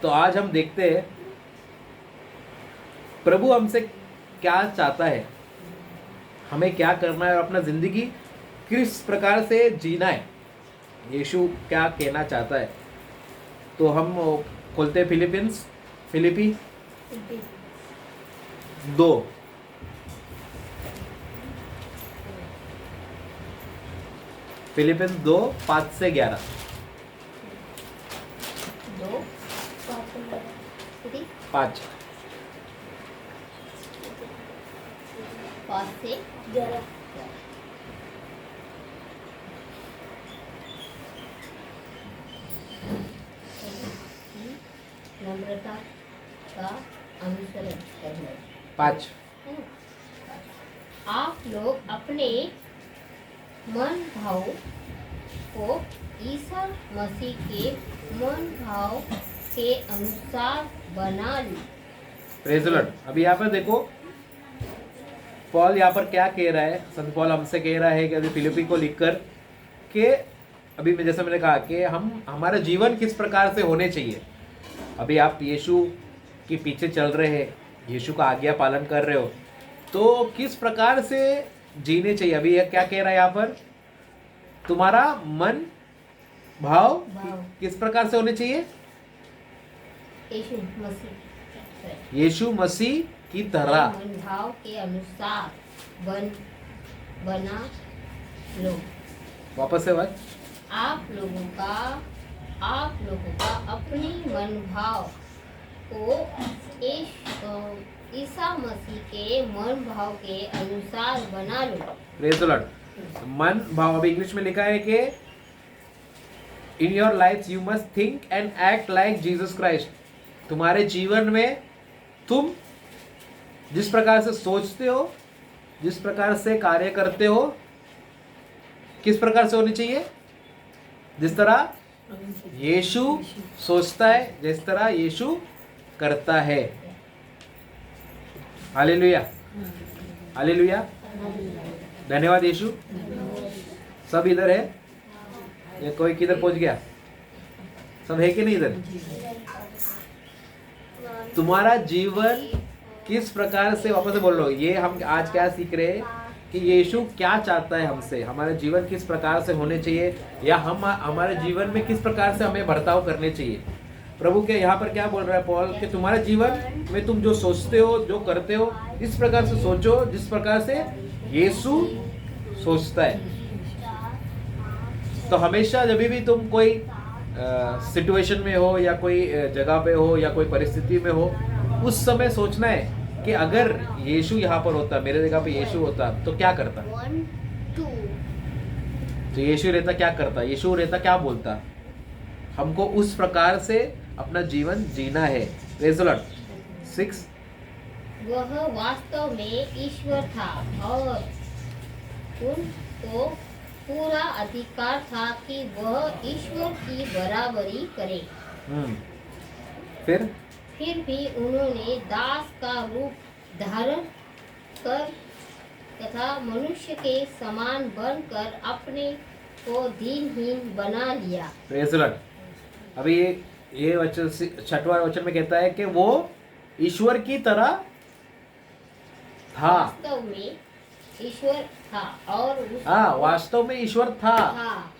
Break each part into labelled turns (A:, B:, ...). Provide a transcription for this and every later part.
A: तो आज हम देखते हैं प्रभु हमसे क्या चाहता है, हमें क्या करना है और अपना जिंदगी किस प्रकार से जीना है, यीशु क्या कहना चाहता है। तो हम खोलते हैं फिलिपी 2। फिलिपियंस 2 5 से 11।
B: 2
A: 5
B: 5 से 11। नम्रता का अनुसरण करना।
A: 5
B: आप लोग अपने मन भाव को ईसा मसीह के मन भाव के अनुसार बना ली।
A: Praise the Lord. अभी यहाँ पर देखो पॉल यहाँ पर क्या कह रहा है। संत पॉल हमसे कह रहा है कि अभी फिलिपी को लिखकर कि अभी मैं जैसे मैंने कहा कि हमारा जीवन किस प्रकार से होने चाहिए। अभी आप यीशु के पीछे चल रहे हैं, यीशु का आज्ञा पालन कर रहे हो, तो किस प्रकार से जीने चाहिए। अभी यह क्या कह रहा है यहाँ पर, तुम्हारा मन भाव किस प्रकार से होने चाहिए, यीशु मसीह की तरह
B: मन भाव के अनुसार बना लो।
A: वापस से बात,
B: आप लोगों का अपने मन भाव को ईसा मसीह के मन भाव के अनुसार बना लो।
A: Praise the Lord. मन भाव अभी इंग्लिश में लिखा है कि in your life you must think and act like Jesus Christ. तुम्हारे जीवन में तुम जिस प्रकार से सोचते हो, जिस प्रकार से कार्य करते हो, किस प्रकार से होनी चाहिए, जिस तरह यीशु सोचता है, जिस तरह यीशु करता है। हालेलुया, हालेलुया, धन्यवाद यीशु। सब इधर है या कोई किधर पहुंच गया? सब है कि नहीं इधर? तुम्हारा जीवन किस प्रकार से, वापस से बोल लो, ये हम आज क्या सीख रहे हैं कि यीशु क्या चाहता है हमसे, हमारे जीवन किस प्रकार से होने चाहिए, या हम हमारे जीवन में किस प्रकार से हमें बर्ताव करने चाहिए। प्रभु के यहाँ पर क्या बोल रहा है पॉल कि तुम्हारे जीवन में तुम जो सोचते हो, जो करते हो, इस प्रकार से सोचो जिस प्रकार से यीशु सोचता है। तो हमेशा जब भी तुम कोई सिचुएशन में हो या कोई जगह पे हो या कोई परिस्थिति में हो, उस समय सोचना है कि अगर यीशु यहाँ पर होता, मेरे जगह पे यीशु होता तो क्या करता। तो यीशु रहता क्या करता, यीशु रहता क्या बोलता। हमको उस प्रकार से अपना जीवन जीना है। Praise the Lord. 6
B: वह वास्तव में ईश्वर था और उनको पूरा अधिकार था कि वह ईश्वर की बराबरी करे। फिर भी उन्होंने दास का रूप धारण कर तथा मनुष्य के समान बनकर अपने को दीनहीन बना लिया।
A: Praise the Lord. अभी ये वचन 6वां वचन में कहता है कि वो ईश्वर की तरह था।
B: वास्तव में ईश्वर था और
A: वास्तव में ईश्वर था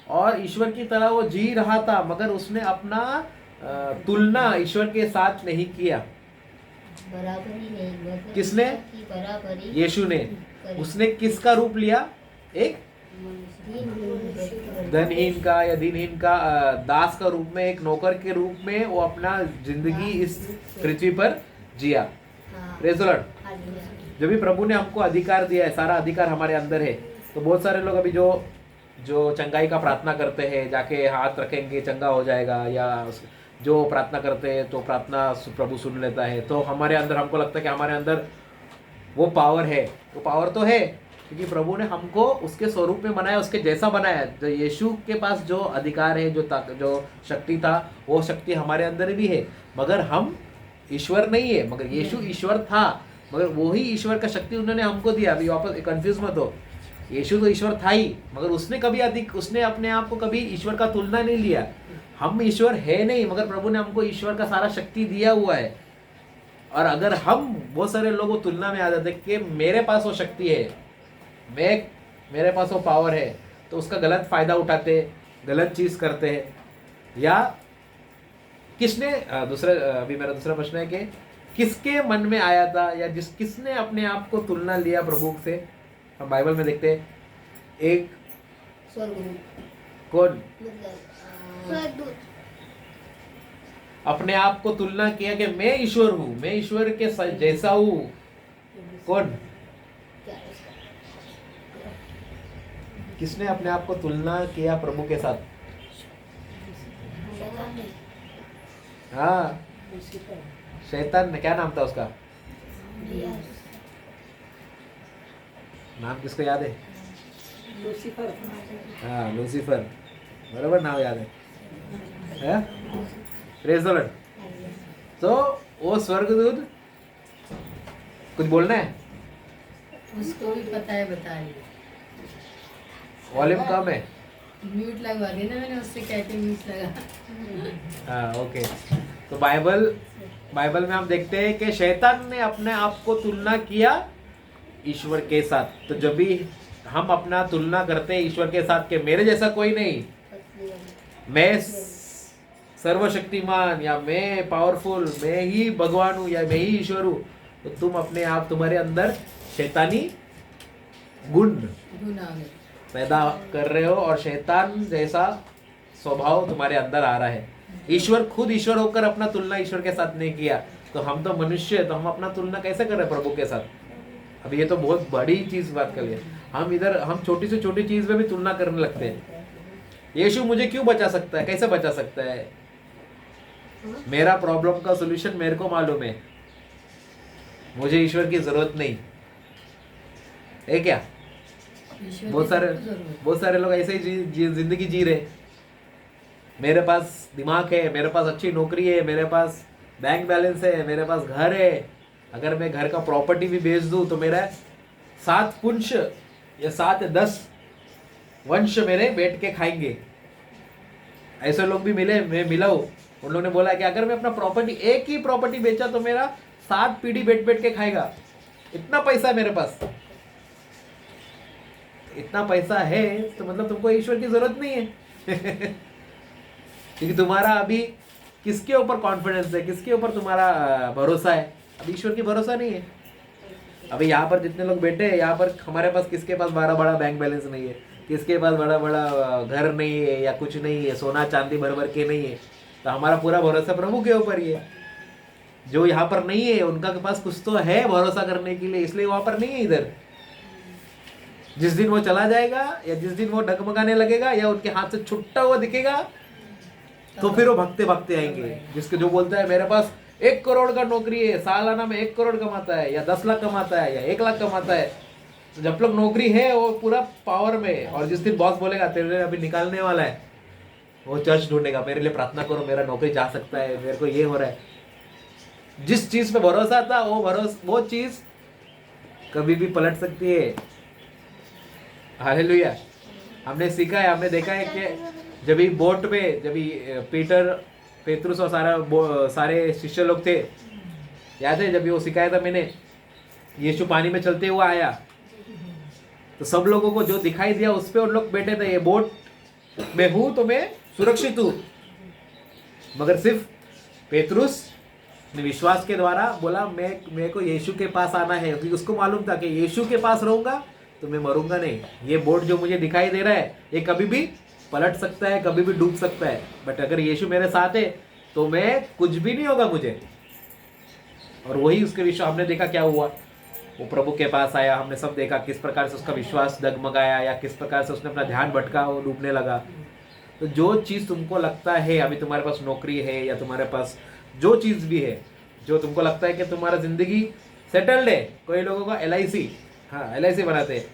A: और ईश्वर की तरह वो जी रहा था, मगर उसने अपना तुलना ईश्वर के साथ नहीं किया।
B: बराबरी नहीं, मतलब
A: किसने?
B: बराबरी
A: यीशु ने। उसने किसका रूप लिया? एक धनहीन का या दीनहीन का, दास का रूप में, एक नौकर के रूप में वो अपना जिंदगी इस पृथ्वी पर जिया। Praise the Lord. जब भी प्रभु ने हमको अधिकार दिया है, सारा अधिकार हमारे अंदर है, तो बहुत सारे लोग अभी जो चंगाई का प्रार्थना करते हैं, जाके हाथ रखेंगे चंगा हो जाएगा, या जो प्रार्थना करते हैं तो प्रार्थना प्रभु सुन लेता है। तो हमारे अंदर, हमको लगता है कि हमारे अंदर वो पावर है। तो पावर तो है क्योंकि प्रभु ने हमको उसके स्वरूप में बनाया, उसके जैसा बनाया। जो यीशु के पास जो अधिकार है, जो शक्ति था, वो शक्ति हमारे अंदर भी है, मगर हम ईश्वर नहीं है। मगर यीशु ईश्वर था, मगर वही ईश्वर का शक्ति उन्होंने हमको दिया। अभी वापस कंफ्यूज मत हो, यीशु तो ईश्वर था ही, मगर उसने अपने आप को कभी ईश्वर का तुलना नहीं लिया। हम ईश्वर है नहीं, मगर प्रभु ने हमको ईश्वर का सारा शक्ति दिया हुआ है। और अगर हम बहुत सारे लोगों तुलना में आ जाते कि मेरे पास वो शक्ति है, मेरे पास वो पावर है, तो उसका गलत फायदा उठाते, गलत चीज करते हैं। या किसने अभी मेरा दूसरा प्रश्न है कि किसके मन में आया था, या किसने अपने आप को तुलना लिया प्रभु से। हम बाइबल में देखते हैं एक
B: स्वर्गदूत
A: कौन
B: स्वर्गदूत
A: अपने आप को तुलना किया कि मैं ईश्वर हूं, मैं ईश्वर के जैसा हूं। कौन, किसने अपने आप को तुलना किया प्रभु के साथ? हाँ, शैतान ने। क्या नाम था उसका? नाम किसको याद है?
C: लूसीफर।
A: हाँ, लूसीफर, बराबर नाम याद है। Praise the Lord. तो वो स्वर्गदूत, कुछ बोलना है?
C: उसको भी पता है, बता रही
A: वॉल्यूम कम है।
C: म्यूट लगवा देना, मैंने उससे कह के म्यूट लगा।
A: हाँ, ओके। तो बाइबल में हम देखते हैं कि शैतान ने अपने आप को तुलना किया ईश्वर के साथ। तो जब भी हम अपना तुलना करते हैं ईश्वर के साथ कि मेरे जैसा कोई नहीं, मैं सर्वशक्तिमान, या मैं पावरफुल, मैं ही भगवान हूँ, या मैं ही ईश्वर हूँ, तो तुम अपने आप, तुम्हारे अंदर शैतानी गुण पैदा कर रहे हो और शैतान जैसा स्वभाव तुम्हारे अंदर आ रहा है। ईश्वर खुद ईश्वर होकर अपना तुलना ईश्वर के साथ नहीं किया, तो हम तो मनुष्य, तो हम अपना तुलना कैसे कर रहे हैं प्रभु के साथ? अब ये तो बहुत बड़ी चीज बात कर लिया। हम छोटी से छोटी चीज में भी तुलना करने लगते हैं। यीशु मुझे क्यों बचा सकता है, कैसे बचा सकता है? मेरा प्रॉब्लम का सॉल्यूशन मेरे को मालूम है, मुझे ईश्वर की जरूरत नहीं है। क्या बहुत सारे लोग ऐसे ही जिंदगी जी रहे। मेरे पास दिमाग है, मेरे पास अच्छी नौकरी है, मेरे पास बैंक बैलेंस है, मेरे पास घर है, अगर मैं घर का प्रॉपर्टी भी बेच दूं तो मेरा 7 पुंछ या 7 या 10 वंश मेरे बैठ के खाएंगे। ऐसे लोग भी मिले, मैं मिला हूं। उन लोगों ने बोला कि अगर मैं अपना प्रॉपर्टी, एक ही प्रॉपर्टी बेचा तो मेरा 7 पीढ़ी बैठ के खाएगा। इतना पैसा है मेरे पास। इतना पैसा है तो मतलब तुमको ईश्वर की जरूरत नहीं है। क्योंकि तुम्हारा अभी किसके ऊपर कॉन्फिडेंस है, किसके ऊपर तुम्हारा भरोसा है? अभी ईश्वर की भरोसा नहीं है। अभी यहाँ पर जितने लोग बैठे हैं, यहाँ पर हमारे पास किसके पास बड़ा बैंक बैलेंस नहीं है, किसके पास बड़ा घर नहीं है या कुछ नहीं है, सोना चांदी भर के नहीं है, तो हमारा पूरा भरोसा प्रभु के ऊपर ही है। जो यहाँ पर नहीं है उनका के पास कुछ तो है भरोसा करने के लिए, इसलिए वहां पर नहीं है इधर। जिस दिन वो चला जाएगा या जिस दिन वो डगमगाने लगेगा या उनके हाथ से छुट्टा हुआ दिखेगा, तो फिर वो भागते आएंगे। जिसके जो बोलता है मेरे पास 1 करोड़ का नौकरी है, सालाना में 1 करोड़ कमाता है या 10 लाख कमाता है या 1 लाख कमाता है, तो जब तक नौकरी है वो पूरा पावर में। और जिस दिन बॉस बोलेगा तेरे लिए अभी निकालने वाला है, वो चर्च ढूंढेगा, मेरे लिए प्रार्थना करो, मेरा नौकरी जा सकता है, मेरे को ये हो रहा है। जिस चीज पे भरोसा था वो चीज कभी भी पलट सकती है। हालेलुया। हमने सीखा है, हमने देखा है कि जब भी बोट में, जब भी पेतरुस और सारे शिष्य लोग थे, याद है जब भी वो सिखाया था मैंने, यीशु पानी में चलते हुआ आया तो सब लोगों को जो दिखाई दिया उस पे उन लोग बैठे थे, ये बोट में हूं तो मैं सुरक्षित हूं। मगर सिर्फ पेतरुस ने विश्वास के द्वारा बोला मेरे को यीशु के पास आना है, क्योंकि उसको मालूम था कि यीशु के पास रहूंगा तो मैं मरूंगा नहीं। ये बोट जो मुझे दिखाई दे रहा है ये कभी भी पलट सकता है, कभी भी डूब सकता है, बट अगर यीशु मेरे साथ है तो मैं कुछ भी नहीं होगा मुझे। और वही उसके विश्वास, हमने देखा क्या हुआ। वो प्रभु के पास आया, हमने सब देखा किस प्रकार से उसका विश्वास डगमगाया या किस प्रकार से उसने अपना ध्यान भटका, वो डूबने लगा। तो जो चीज़ तुमको लगता है अभी तुम्हारे पास नौकरी है या तुम्हारे पास जो चीज़ भी है, जो तुमको लगता है कि तुम्हारा जिंदगी सेटल्ड है, कोई लोगों का LIC, हाँ LIC बनाते हैं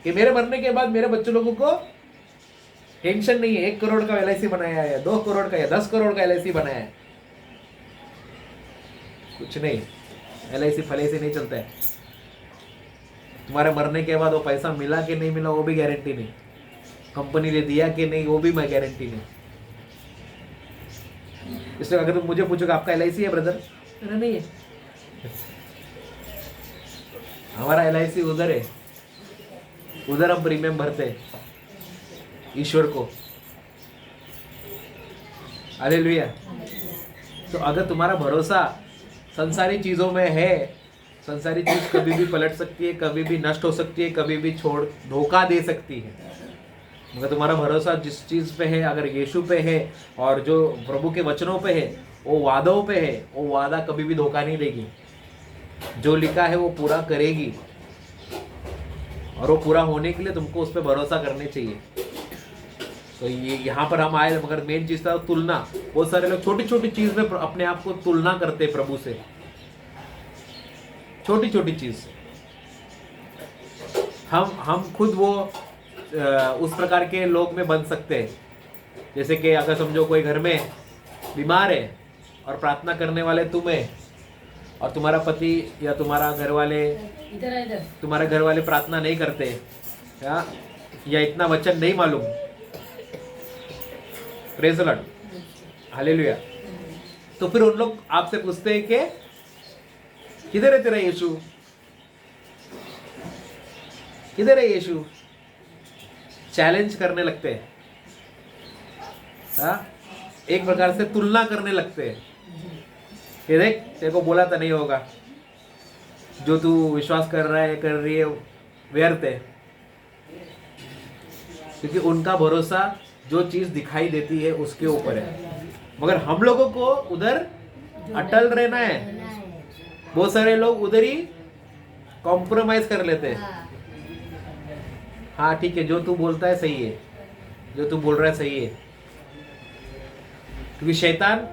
A: कि मेरे मरने के बाद मेरे बच्चों लोगों को टेंशन नहीं है, 1 करोड़ का LIC बनाया है, 2 करोड़ का या 10 करोड़ का LIC बनाया है। कुछ नहीं, LIC फलेसी नहीं चलता है। तुम्हारे मरने के बाद वो पैसा मिला कि नहीं मिला वो भी गारंटी नहीं, कंपनी ने दिया कि नहीं वो भी मैं गारंटी नहीं। इसलिए अगर तुम मुझे पूछोगे आपका LIC है ब्रदर, मेरा नहीं है, हमारा LIC उधर है, उधर हम प्रीमियम भरते हैं ईश्वर को। हालेलुया। तो अगर तुम्हारा भरोसा संसारी चीजों में है, संसारी चीज कभी भी पलट सकती है, कभी भी नष्ट हो सकती है, कभी भी छोड़ धोखा दे सकती है। अगर तुम्हारा भरोसा जिस चीज पे है, अगर यीशु पे है और जो प्रभु के वचनों पे है, वो वादों पे है, वो वादा कभी भी धोखा नहीं देगी। जो लिखा है वो पूरा करेगी, और वो पूरा होने के लिए तुमको उस पर भरोसा करने चाहिए। तो ये यहाँ पर हम आए, मगर मेन चीज था तुलना। बहुत सारे लोग छोटी छोटी चीज में अपने आप को तुलना करते हैं प्रभु से, छोटी छोटी चीज। हम खुद वो उस प्रकार के लोग में बन सकते हैं। जैसे कि अगर समझो कोई घर में बीमार है और प्रार्थना करने वाले तुम है, और तुम्हारा पति या तुम्हारा घर वाले तुम्हारे घर वाले प्रार्थना नहीं करते या इतना वचन नहीं मालूम, प्रेज़ द लॉर्ड, हालेलुया, तो फिर उन लोग आपसे पूछते हैं कि किधर है तेरा यीशु, किधर है यीशु, चैलेंज करने लगते हैं, एक प्रकार से तुलना करने लगते हैं कि देख तेरे को बोला तो नहीं होगा, जो तू विश्वास कर रहा है कर रही है व्यर्थ है। क्योंकि उनका भरोसा जो चीज दिखाई देती है उसके ऊपर है, मगर हम लोगों को उधर अटल रहना है। बहुत सारे लोग उधर ही कॉम्प्रोमाइज कर लेते हैं। हाँ ठीक है, जो तू बोलता है सही है, जो तू बोल रहा है सही है। क्योंकि शैतान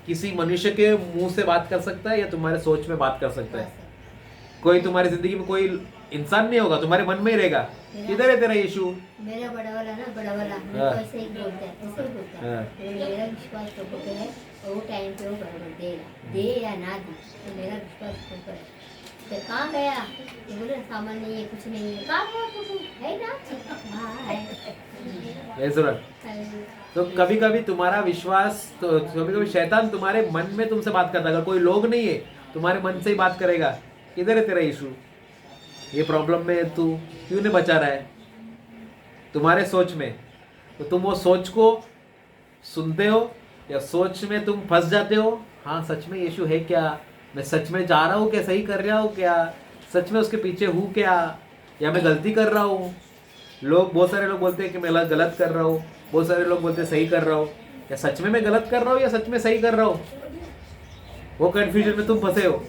A: किसी मनुष्य के मुंह से बात कर सकता है या तुम्हारे सोच में बात कर सकता है। कोई तुम्हारी जिंदगी में कोई इंसान नहीं होगा, तुम्हारे मन में ही रहेगा किधर है तेरा यीशु।
B: मेरा बड़ा वाला ना, बड़ा वाला ऐसे ही बोलता है, ऐसे ही बोलता है। मेरा विश्वास प्रभु पे है और वो टाइम पे वो बराबर देगा, दे या ना दे, तो मेरा विश्वास प्रभु पर है। तो कहाँ गया, तो बोले सामान नहीं है, कुछ नहीं है, कहाँ गया प्रभु, है ना, हाँ है।
A: तो कभी कभी तुम्हारा विश्वास, तो कभी कभी शैतान तुम्हारे मन में तुमसे बात करता है। अगर कोई लोग नहीं है, तुम्हारे मन से ही बात करेगा, किधर है तेरा यीशु, ये प्रॉब्लम में तू क्यों नहीं बचा रहा है, तुम्हारे सोच में। तो तुम वो सोच को सुनते हो या सोच में तुम फंस जाते हो। हाँ सच में यीशु है क्या, मैं सच में जा रहा हूँ क्या, सही कर रहा हूँ क्या, सच में उसके पीछे हूँ क्या, या मैं गलती कर रहा हूँ। लोग, बहुत सारे लोग बोलते हैं कि मैं गलत कर रहा हूँ, बहुत सारे लोग बोलते हैं सही कर रहा हूँ। या सच में मैं गलत कर रहा हूँ या सच में सही कर रहा हूँ, वो कंफ्यूजन में तुम फंसे हो।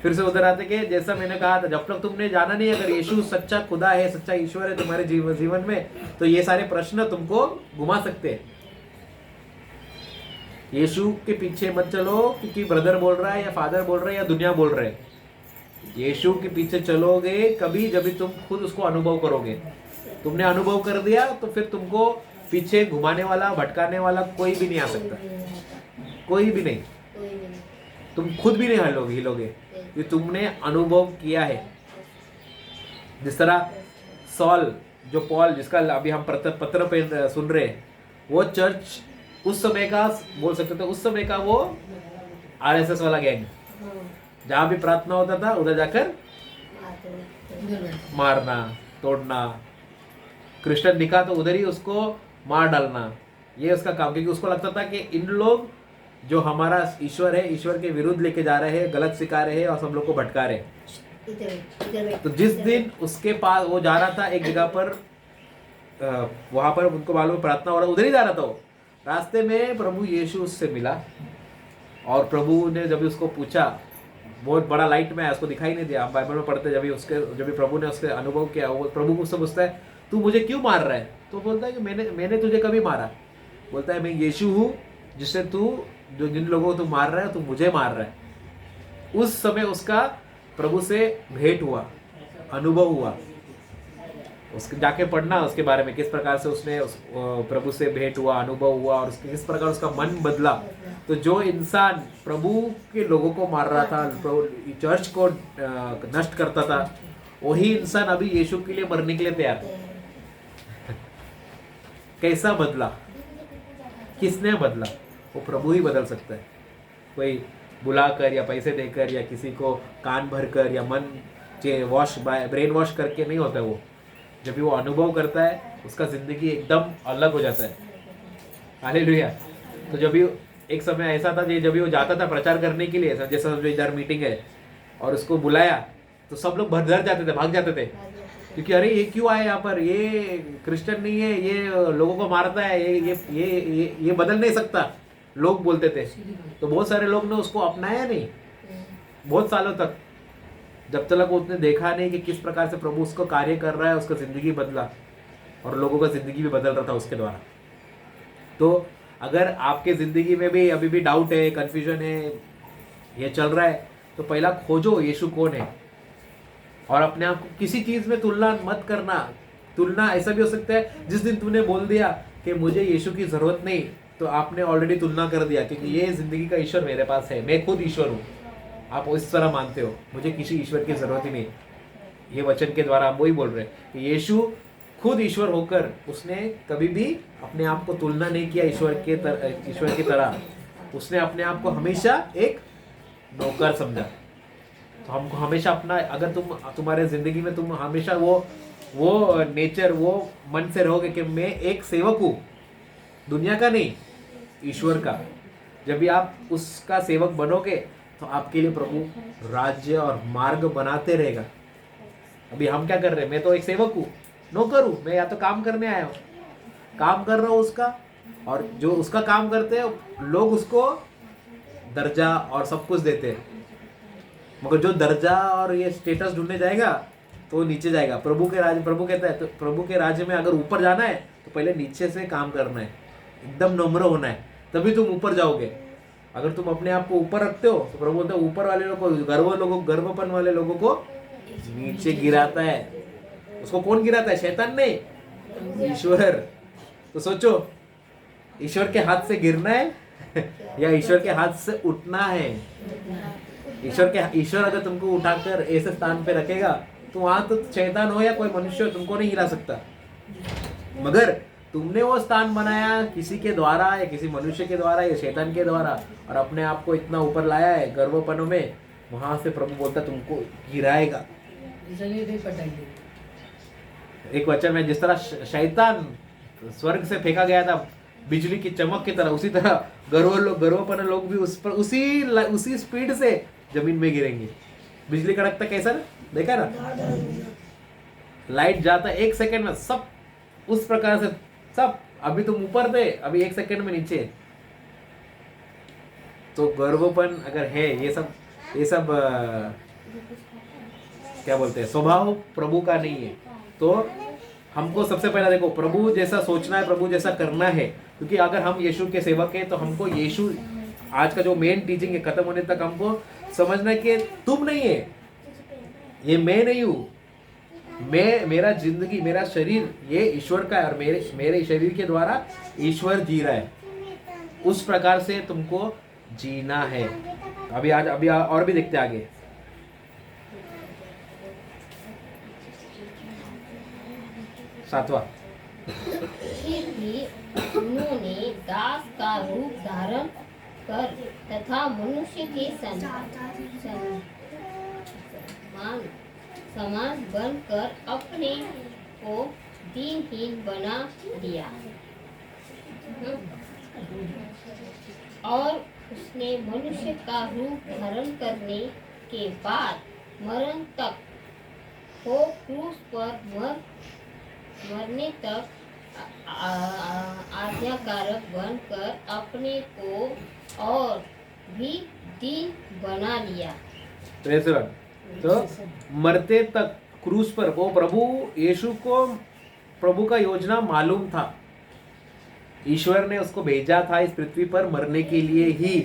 A: फिर से उधर आते कि जैसा मैंने कहा था, जब तक तुमने जाना नहीं अगर यीशु सच्चा खुदा है, सच्चा ईश्वर है तुम्हारे जीवन में, तो ये सारे प्रश्न तुमको घुमा सकते हैं। यीशु के पीछे मत चलो क्योंकि ब्रदर बोल रहा है या फादर बोल रहा है या दुनिया बोल रहे है। यीशु के पीछे चलोगे कभी जब भी तुम खुद उसको अनुभव करोगे। तुमने अनुभव कर दिया तो फिर तुमको पीछे घुमाने वाला, भटकाने वाला कोई भी नहीं आ सकता, कोई भी नहीं। तुम खुद भी नहीं हिलोगे कि तुमने अनुभव किया है। जिस तरह सॉल, जो पॉल, जिसका अभी हम पत्र पे सुन रहे हैं, वो चर्च उस समय का, बोल सकते थे उस समय का वो RSS वाला गैंग, जहां भी प्रार्थना होता था उधर जाकर मारना, तोड़ना, क्रिश्चियन दिखा तो उधर ही उसको मार डालना, ये उसका काम। क्योंकि उसको लगता था कि इन लोग जो हमारा ईश्वर है, ईश्वर के विरुद्ध लेके जा रहे हैं, गलत सिखा रहे हैं और सब लोग को भटका रहे हैं। तो जिस दिन उसके पास वो जा रहा था एक जगह पर, वहां पर उनको मालूम प्रार्थना हो रहा, उधर ही जा रहा था वो। रास्ते में प्रभु यीशु उससे मिला और प्रभु ने जब उसको पूछा, बहुत बड़ा लाइट में है, उसको दिखाई नहीं दिया, आप बाइबल में पढ़ते, जब प्रभु ने उसके अनुभव किया, वो प्रभु उससे पूछता है तू मुझे क्यों मार रहा है, तो बोलता है कि मैंने तुझे कभी मारा। बोलता है मैं यीशु हूँ जिससे जिन लोगों को तू मार रहा है, तू मुझे मार रहा है। उस समय उसका प्रभु से भेंट हुआ, अनुभव हुआ। उसके जाके पढ़ना उसके बारे में, किस प्रकार से उसने प्रभु से भेंट हुआ, अनुभव हुआ और किस प्रकार उसका मन बदला। तो जो इंसान प्रभु के लोगों को मार रहा था, चर्च को नष्ट करता था, वही इंसान अभी यीशु के लिए मरने के लिए तैयार। कैसा बदला, किसने बदला? वो प्रभु ही बदल सकता है। कोई बुलाकर या पैसे देकर या किसी को कान भर कर या मन ब्रेन वॉश करके नहीं होता वो। जब भी वो अनुभव करता है उसका ज़िंदगी एकदम अलग हो जाता है। हालेलुया। तो जब भी एक समय ऐसा था जब भी वो जाता था प्रचार करने के लिए, जैसा इधर मीटिंग है और उसको बुलाया तो सब लोग भर जाते थे, भाग जाते थे, क्योंकि अरे ये क्यों आया यहाँ पर, ये क्रिश्चियन नहीं है, ये लोगों को मारता है, ये बदल नहीं सकता, लोग बोलते थे। तो बहुत सारे लोग ने उसको अपनाया नहीं बहुत सालों तक, जब तक उसने देखा नहीं कि किस प्रकार से प्रभु उसको कार्य कर रहा है, उसका ज़िंदगी बदला और लोगों का ज़िंदगी भी बदल रहा था उसके द्वारा। तो अगर आपके ज़िंदगी में भी अभी भी डाउट है, कन्फ्यूजन है, ये चल रहा है, तो पहला खोजो यीशु कौन है और अपने आप को किसी चीज़ में तुलना मत करना। तुलना ऐसा भी हो सकता है जिस दिन तूने बोल दिया कि मुझे यीशु की ज़रूरत नहीं, तो आपने ऑलरेडी तुलना कर दिया, क्योंकि ये ज़िंदगी का ईश्वर मेरे पास है, मैं खुद ईश्वर हूँ। आप इस तरह मानते हो, मुझे किसी ईश्वर की ज़रूरत ही नहीं। ये वचन के द्वारा हम वही बोल रहे हैं कि यीशु खुद ईश्वर होकर उसने कभी भी अपने आप को तुलना नहीं किया ईश्वर की तरह। उसने अपने आप को हमेशा एक नौकर समझा। तो हमको हमेशा अपना, अगर तुम्हारे ज़िंदगी में तुम हमेशा वो नेचर, वो मन से रहोगे कि मैं एक सेवक हूँ, दुनिया का नहीं, ईश्वर का। जब भी आप उसका सेवक बनोगे तो आपके लिए प्रभु राज्य और मार्ग बनाते रहेगा। अभी हम क्या कर रहे हैं, मैं तो एक सेवक हूँ, नौकर हूँ, मैं या तो काम करने आया हूँ, काम कर रहा हूँ उसका, और जो उसका काम करते हैं लोग उसको दर्जा और सब कुछ देते हैं, मगर जो दर्जा और ये स्टेटस ढूंढने जाएगा तो वो नीचे जाएगा। प्रभु कहता है तो प्रभु के राज्य में अगर ऊपर जाना है तो पहले नीचे से काम करना है, एकदम नम्र होना है, तभी तुम ऊपर जाओगे। अगर तुम अपने आप को ऊपर रखते हो तो प्रभु बोलते हैं ऊपर वाले लोगों को, गर्वपन वाले लोगों को नीचे गिराता है। उसको कौन गिराता है? शैतान नहीं, ईश्वर। तो सोचो, ईश्वर के हाथ से गिरना है या ईश्वर के हाथ से उठना है? ईश्वर अगर तुमको उठाकर ऐसे स्थान पे रखेगा तो वहां तो शैतान हो या कोई मनुष्य हो, तुमको नहीं हिला सकता। मगर तुमने वो स्थान बनाया किसी के द्वारा या किसी मनुष्य के द्वारा या शैतान के द्वारा, और अपने आप को इतना ऊपर लाया है गर्वपनों में, वहां से प्रभु बोलता तुमको गिराएगा। एक वचन में, जिस तरह शैतान स्वर्ग से फेंका गया था बिजली की चमक की तरह, उसी तरह गर्वपन लोग भी उस पर उसी स्पीड से जमीन में गिरेंगे। बिजली कड़कता कैसा ना, देखा ना, लाइट जाता 1 सेकंड में, सब उस प्रकार से सब। अभी तुम ऊपर थे, अभी 1 सेकंड में नीचे। तो गर्वपन अगर है, ये सब क्या बोलते हैं, स्वभाव प्रभु का नहीं है। तो हमको सबसे पहला देखो, प्रभु जैसा सोचना है, प्रभु जैसा करना है। क्योंकि अगर हम यीशु के सेवक हैं तो हमको यीशु, आज का जो मेन टीचिंग है खत्म होने तक हमको समझना है कि तुम नहीं है, ये मैं नहीं हूँ, मेरा जिंदगी, मेरा शरीर ये ईश्वर का है, और मेरे शरीर के द्वारा ईश्वर जी रहा है। उस प्रकार से तुमको जीना है। अभी और भी देखते आगे। सातवां,
B: फिर भी उन्होंने दास का रूप धारण कर तथा मनुष्य के समान बनकर अपने को दीनहीन बना दिया। और उसने मनुष्य का रूप धारण करने के बाद मरण तक को क्रूस पर मरने तक आज्ञाकारक बनकर अपने को और भी दीन बना लिया।
A: तो मरते तक क्रूस पर, वो प्रभु यीशु को प्रभु का योजना मालूम था। ईश्वर ने उसको भेजा था इस पृथ्वी पर मरने के लिए ही।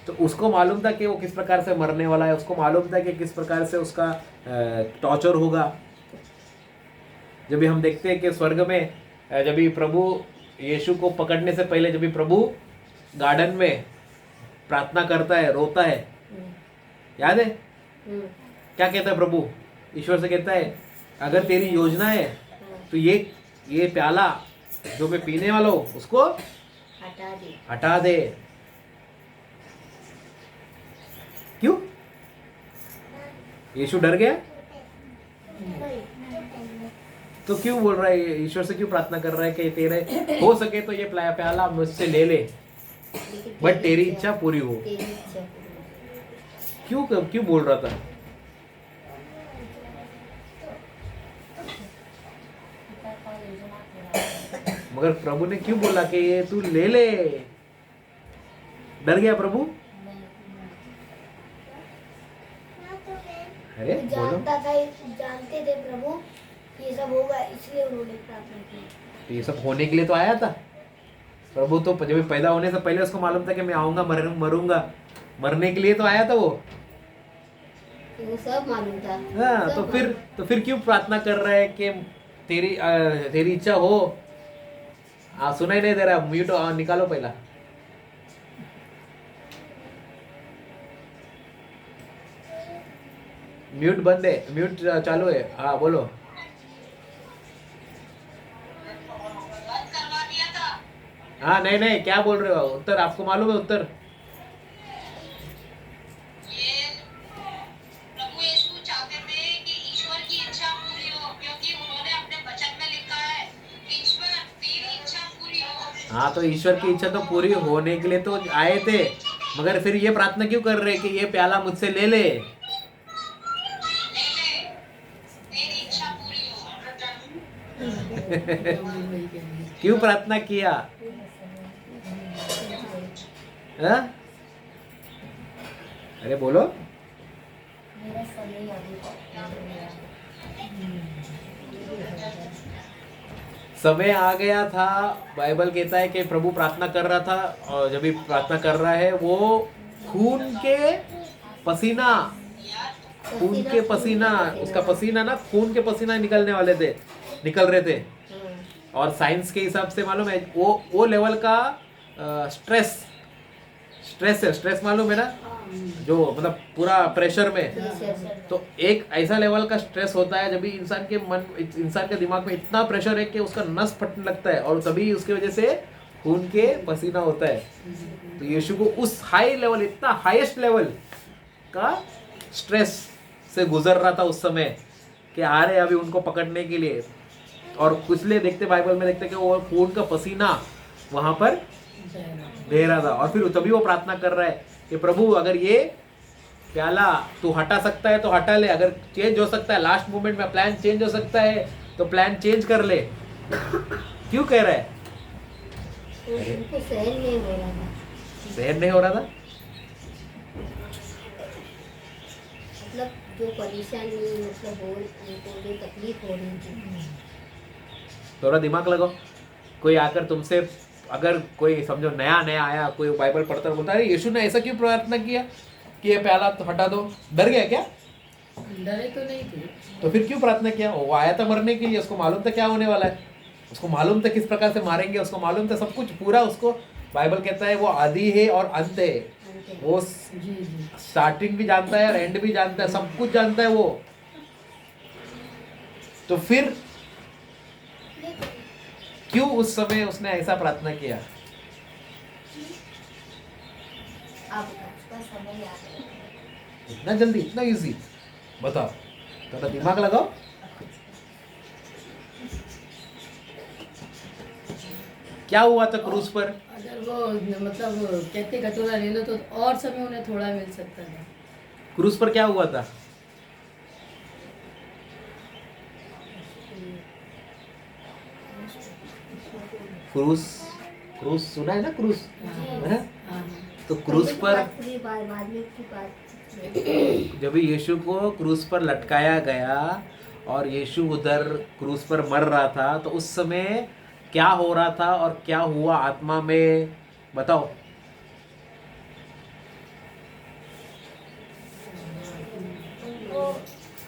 A: तो उसको मालूम था कि वो किस प्रकार से मरने वाला है, उसको मालूम था कि किस प्रकार से उसका टॉर्चर होगा। जब भी हम देखते हैं कि स्वर्ग में जब भी प्रभु यीशु को पकड़ने से पहले, जब भी प्रभु गार्डन में प्रार्थना करता है, रोता है, याद है क्या कहता है प्रभु? ईश्वर से कहता है, अगर तेरी योजना है तो ये प्याला जो मैं पीने वाला हूँ उसको
B: हटा दे।
A: हटा दे। क्यों? यीशु डर गया? तो क्यों बोल रहा है, ईश्वर से क्यों प्रार्थना कर रहा है कि तेरे हो सके तो ये प्याला मुझसे ले ले,
B: लेकिन
A: बट तेरी इच्छा पूरी हो।
B: तेरी इच्छा पूरी हो।
A: क्यों क्यों बोल रहा था? मगर प्रभु ने क्यों बोला कि ये तू ले ले? डर गया प्रभु? अरे बोलो।
D: जानते थे प्रभु ये सब होगा, इसलिए उन्होंने प्रार्थना की।
A: ये सब होने के लिए तो आया था प्रभु। तो जब पैदा होने से पहले उसको मालूम था कि मैं आऊंगा, मरूंगा, मरने के लिए तो आया था वो।
B: वो सब मालूम था।
A: हाँ, तो फिर क्यों प्रार्थना कर रहा है कि तेरी इच्छा हो? सुनाई नहीं दे रहा, म्यूट निकालो पहला। म्यूट बंद है, म्यूट चालू है। हाँ बोलो। हाँ नहीं, क्या बोल रहे हो? उत्तर आपको मालूम है? उत्तर
E: प्रभु यीशु चाहते थे कि ईश्वर की इच्छा पूरी हो, क्योंकि उन्होंने अपने वचन में लिखा है, ईश्वर तेरी इच्छा पूरी हो।
A: हाँ, तो ईश्वर की इच्छा तो पूरी होने के लिए तो आए थे, मगर फिर ये प्रार्थना क्यों कर रहे कि ये प्याला मुझसे ले ले?
E: तेरी इच्छा पूरी हो।
A: क्यों प्रार्थना किया? हाँ? अरे बोलो।
B: मेरा समय अभी
A: समय आ गया था। बाइबल कहता है कि प्रभु प्रार्थना कर रहा था, और जब भी प्रार्थना कर रहा है वो खून के पसीना, उसका पसीना ना, खून के पसीना निकल रहे थे। और साइंस के हिसाब से मालूम है वो लेवल का स्ट्रेस है, स्ट्रेस मालूम है ना, जो मतलब पूरा प्रेशर में। तो एक ऐसा लेवल का स्ट्रेस होता है जब भी इंसान के दिमाग में इतना प्रेशर है कि उसका नस फटने लगता है, और तभी उसकी वजह से खून के पसीना होता है। तो यीशु को उस हाई लेवल, इतना हाईएस्ट लेवल का स्ट्रेस से गुजर रहा था उस समय, कि आ रहे अभी उनको पकड़ने के लिए। और इसलिए देखते बाइबल में देखते कि वो खून का पसीना वहां पर बह रहा था। और फिर तभी वो प्रार्थना कर रहा है कि प्रभु अगर ये प्याला तू हटा सकता है तो हटा ले, अगर चेंज हो सकता है, लास्ट मोमेंट में प्लान चेंज हो सकता है तो प्लान चेंज कर ले। क्यों कह रहा है?
B: उनको सहन नहीं हो रहा था।
A: सहन नहीं हो रहा था?
B: मतलब जो परेशानी, मतलब हो, उनको जो तकलीफ हो रही थी।
A: थोड़ा दिमाग लगाओ। कोई आकर तुमसे, अगर कोई समझो नया आया, कोई बाइबल पढ़ता बोलता है यीशु ने ऐसा क्यों प्रार्थना किया कि ये प्याला तो हटा दो, डर गया क्या?
C: डरे तो नहीं थे।
A: तो फिर क्यों प्रार्थना किया? वो आया था मरने के लिए, उसको मालूम था क्या होने वाला है, उसको मालूम था किस प्रकार से मारेंगे, उसको मालूम था सब कुछ पूरा। उसको बाइबल कहता है वो आदि है और अंत है, वो स्टार्टिंग भी जानता है और एंड भी जानता है, सब कुछ जानता है वो। तो फिर क्यों उस समय उसने ऐसा प्रार्थना किया?
B: अब उसका समय आ गया।
A: इतना जल्दी, इतना इजी? बताओ, थोड़ा दिमाग लगाओ। क्या हुआ था क्रूज पर?
C: अगर वो मतलब कहते कटोरा ले लो तो और समय उन्हें थोड़ा मिल सकता था।
A: क्रूज पर क्या हुआ था? क्रूज सुना है ना? क्रूज है ना? तो क्रूज पर जब यीशु को क्रूज पर लटकाया गया और यीशु उधर क्रूज पर मर रहा था, तो उस समय क्या हो रहा था और क्या हुआ आत्मा में, बताओ।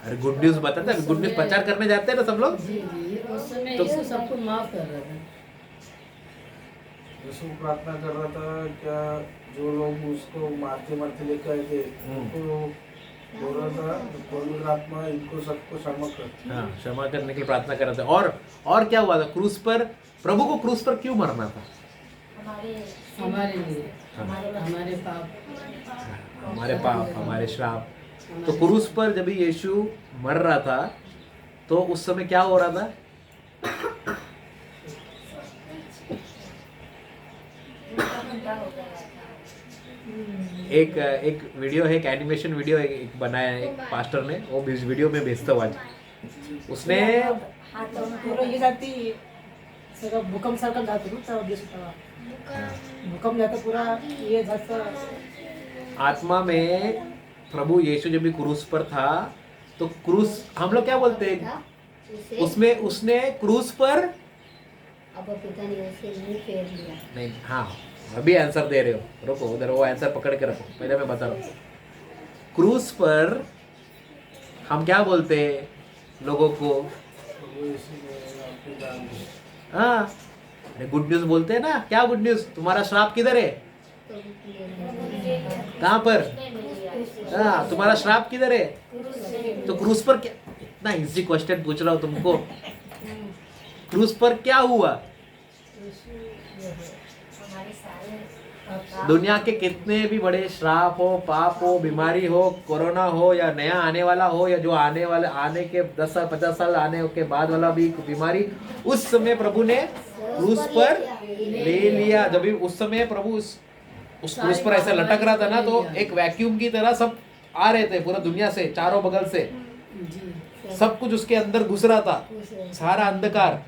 A: अरे गुड न्यूज बताता है, गुड न्यूज प्रचार करने जाते हैं ना सब लोग।
C: जी उस समय
A: तो
C: यीशु सबको माफ कर रहा था।
F: यीशु प्रार्थना कर रहा था क्या, जो लोग उसको मारते मारते लेकर आए थे उनको बोल रहा था पवित्र आत्मा इनको सबको क्षमा कर।
A: हाँ, क्षमा करने की प्रार्थना कर रहे थे। और क्या हुआ था क्रूस पर? प्रभु को क्रूस पर क्यों मरना था?
C: हमारे लिए
A: हाँ।
C: हमारे पाप
A: हमारे पाप, हमारे श्राप। तो क्रूस पर जब यीशु मर रहा था तो उस समय क्या हो रहा था? एक एक वीडियो है, एक एनिमेशन वीडियो एक बनाया है एक पास्टर ने, वो इस वीडियो में भेजता हूँ आज। उसने
G: पूर्ण हे जाती सगळं भूकंप सारखं जातं ना तेव्हा दिसतं भूकंप जातं पुरा हे जास्त
A: आत्मा में प्रभु यीशु जब भी क्रूस पर था तो क्रूस हम लोग क्या बोलते हैं
B: उसे
A: उसमें उसने क्रूस पर
B: अब पिता ने उसे मुंह फेर लिया।
A: नहीं, हाँ अभी आंसर दे रहे हो, रुको उधर वो आंसर पकड़ के रखो, पहले मैं बता रहा हूँ। क्रूस पर हम क्या बोलते हैं लोगों को?
F: प्रभु यीशु ने आपकी जान दी।
A: हाँ, अरे गुड न्यूज बोलते हैं ना। क्या गुड न्यूज? तुम्हारा श्राप किधर है? कहाँ पर? हाँ, तुम्हारा श्राप किधर है? तो क्रूस पर क्या? इतना इजी क्वेश्चन पूछ रहा हूँ तुमको। क्रूस पर क्या हुआ? दुनिया के कितने भी बड़े श्राप हो, पाप हो, बीमारी हो, कोरोना हो या नया आने वाला हो या जो आने वाले आने के 10 साल 50 साल आने के बाद वाला भी बीमारी, उस समय प्रभु ने क्रूस पर ले लिया। जब भी उस समय प्रभु उस क्रूस पर ऐसा लटक रहा था ना, तो एक वैक्यूम की तरह सब आ रहे थे पूरा दुनिया से, चारों बगल से सब कुछ उसके अंदर घुस रहा था, सारा अंधकार।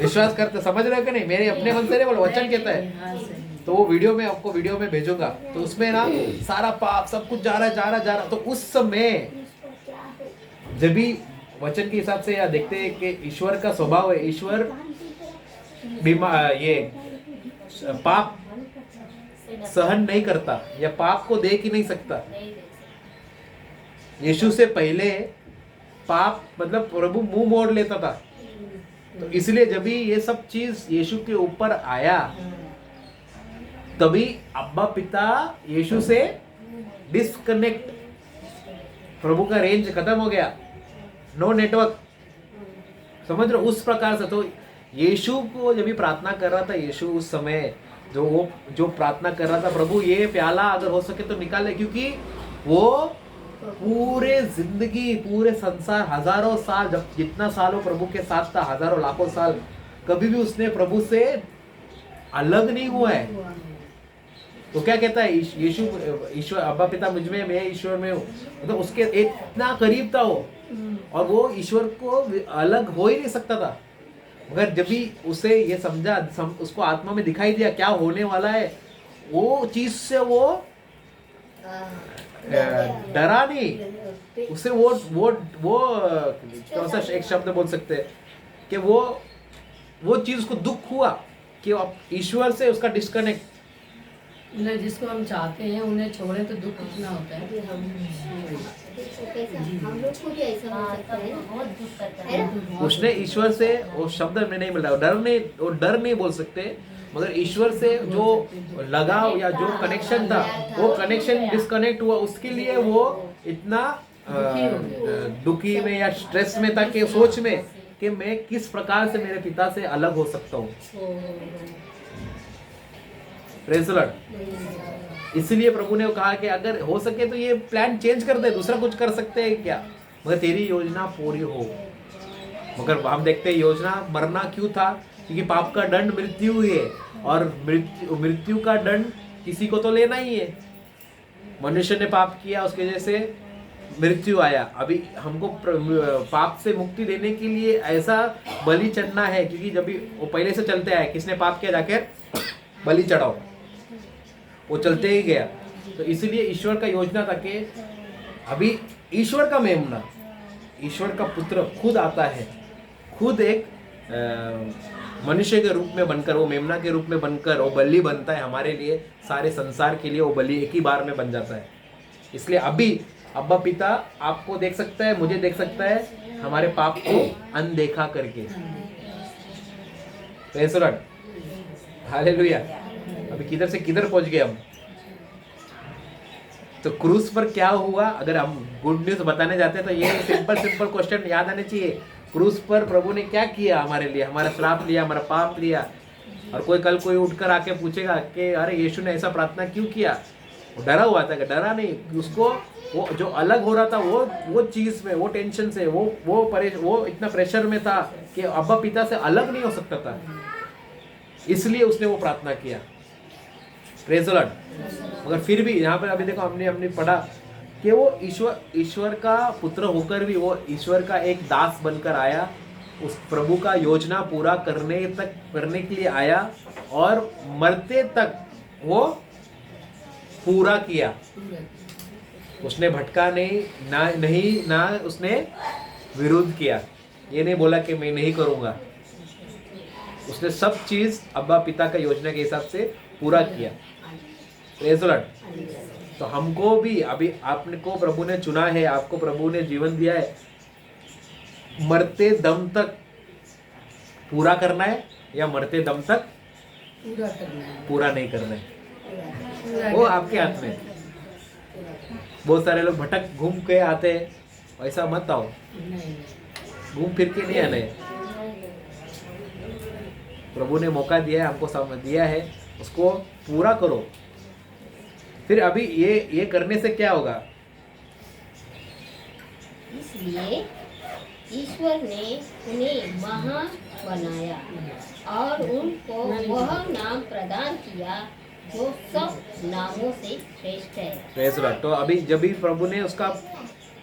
A: विश्वास करते, समझ रहे हो कि नहीं? मेरे अपने मन से नहीं बोलो, वचन कहता है।
C: हाँ सही
A: तो वो वीडियो में आपको वीडियो में भेजूंगा, तो उसमें ना सारा पाप सब कुछ जा रहा। तो उस समय जब भी वचन के हिसाब से या देखते हैं कि ईश्वर का स्वभाव है, ईश्वर ये पाप सहन नहीं करता या पाप को देख ही नहीं सकता। यीशु से पहले पाप मतलब प्रभु मुंह मोड़ लेता था। तो इसलिए जब भी ये सब चीज यीशु के ऊपर आया, तभी अब्बा पिता यीशु से डिस्कनेक्ट, प्रभु का रेंज खत्म हो गया, नो नेटवर्क। समझ रहे हो? उस प्रकार से तो यीशु को जब भी प्रार्थना कर रहा था, यीशु उस समय जो प्रार्थना कर रहा था, प्रभु ये प्याला अगर हो सके तो निकाले, क्योंकि वो पूरे जिंदगी पूरे संसार हजारों साल, जब जितना सालों प्रभु के साथ था, हजारों लाखों साल, कभी भी उसने प्रभु से अलग नहीं हुआ है। तो क्या कहता है यीशु? ईश्वर अब्बा पिता मुझ में, मैं ईश्वर में हूँ। मतलब उसके इतना करीब था वो, और वो ईश्वर को अलग हो ही नहीं सकता था। मगर जब भी उसे ये समझा, उसको आत्मा में दिखाई दिया क्या होने वाला है, वो चीज से वो डरा नहीं। उसे वो कौन सा एक शब्द बोल सकते हैं कि वो चीज को दुख हुआ कि अब ईश्वर से उसका डिस्कनेक्ट।
C: उन्हें जिसको हम चाहते हैं उन्हें छोड़े तो दुख कितना होता है।
B: हम लोग को भी ऐसा हो सकता है, बहुत दुख करता है।
A: उसने ईश्वर से, वो शब्द में नहीं मिल रहा, डर नहीं बोल सकते, मगर ईश्वर से जो लगाव या जो कनेक्शन था, वो कनेक्शन डिस्कनेक्ट हुआ। उसके लिए वो इतना दुखी में या स्ट्रेस में था कि सोच में कि मैं किस प्रकार से मेरे पिता से अलग हो सकता हूँ। Praise the Lord. इसलिए प्रभु ने कहा कि अगर हो सके तो ये प्लान चेंज कर दे, दूसरा कुछ कर सकते हैं क्या, मगर तेरी योजना पूरी हो। मगर हम देखते हैं योजना मरना क्यों था? क्योंकि पाप का दंड मृत्यु है, और मृत्यु का दंड किसी को तो लेना ही है। मनुष्य ने पाप किया, उसकी वजह से मृत्यु आया। अभी हमको पाप से मुक्ति देने के लिए ऐसा बलि चढ़ना है, क्योंकि जब भी वो पहले से चलते आए, किसने पाप किया जाकर बलि चढ़ाओ, वो चलते ही गया। तो इसलिए ईश्वर का योजना था कि अभी ईश्वर का मेमना, ईश्वर का पुत्र खुद आता है, खुद एक मनुष्य के रूप में बनकर, वो मेमना के रूप में बनकर वो बलि बनता है हमारे लिए, सारे संसार के लिए वो बलि एक ही बार में बन जाता है। इसलिए अभी अब्बा पिता आपको देख सकता है, मुझे देख सकता है, हमारे पाप को अनदेखा करके। Praise the Lord, hallelujah. अभी किधर से किधर पहुंच गए हम? तो क्रूस पर क्या हुआ? अगर हम गुड न्यूज बताने जाते हैं तो ये सिंपल क्वेश्चन याद आने चाहिए। क्रूस पर प्रभु ने क्या किया हमारे लिए, हमारा श्राप लिया, हमारा पाप लिया। और कोई उठकर आके पूछेगा कि अरे यीशु ने ऐसा प्रार्थना क्यों किया, वो डरा हुआ था, डरा नहीं, उसको वो जो अलग हो रहा था वो चीज में, वो टेंशन से, वो इतना प्रेशर में था कि अब्बा पिता से अलग नहीं हो सकता था, इसलिए उसने वो प्रार्थना किया। Praise the Lord. मगर फिर भी यहाँ पर अभी देखो हमने पढ़ा कि वो ईश्वर का पुत्र होकर भी वो ईश्वर का एक दास बनकर आया, उस प्रभु का योजना पूरा करने के लिए आया और मरते तक वो पूरा किया। उसने भटका नहीं ना उसने विरोध किया, ये नहीं बोला कि मैं नहीं करूँगा। उसने सब चीज़ अब्बा पिता का योजना के हिसाब से पूरा किया। Praise the Lord. तो हमको भी अभी आपने को प्रभु ने चुना है, आपको प्रभु ने जीवन दिया है, मरते दम तक पूरा करना है या मरते दम तक पूरा नहीं करना है, वो आपके हाथ में है। बहुत सारे लोग भटक घूम के आते हैं, ऐसा मत आओ, घूम फिर के नहीं आने। प्रभु ने मौका दिया है, हमको समझ दिया है, उसको पूरा करो। फिर अभी ये करने से क्या होगा?
B: इसलिए ईश्वर ने उन्हें महान बनाया और उनको वह नाम प्रदान किया जो सब नामों से श्रेष्ठ है।
A: Praise the Lord. तो अभी जब भी प्रभु ने उसका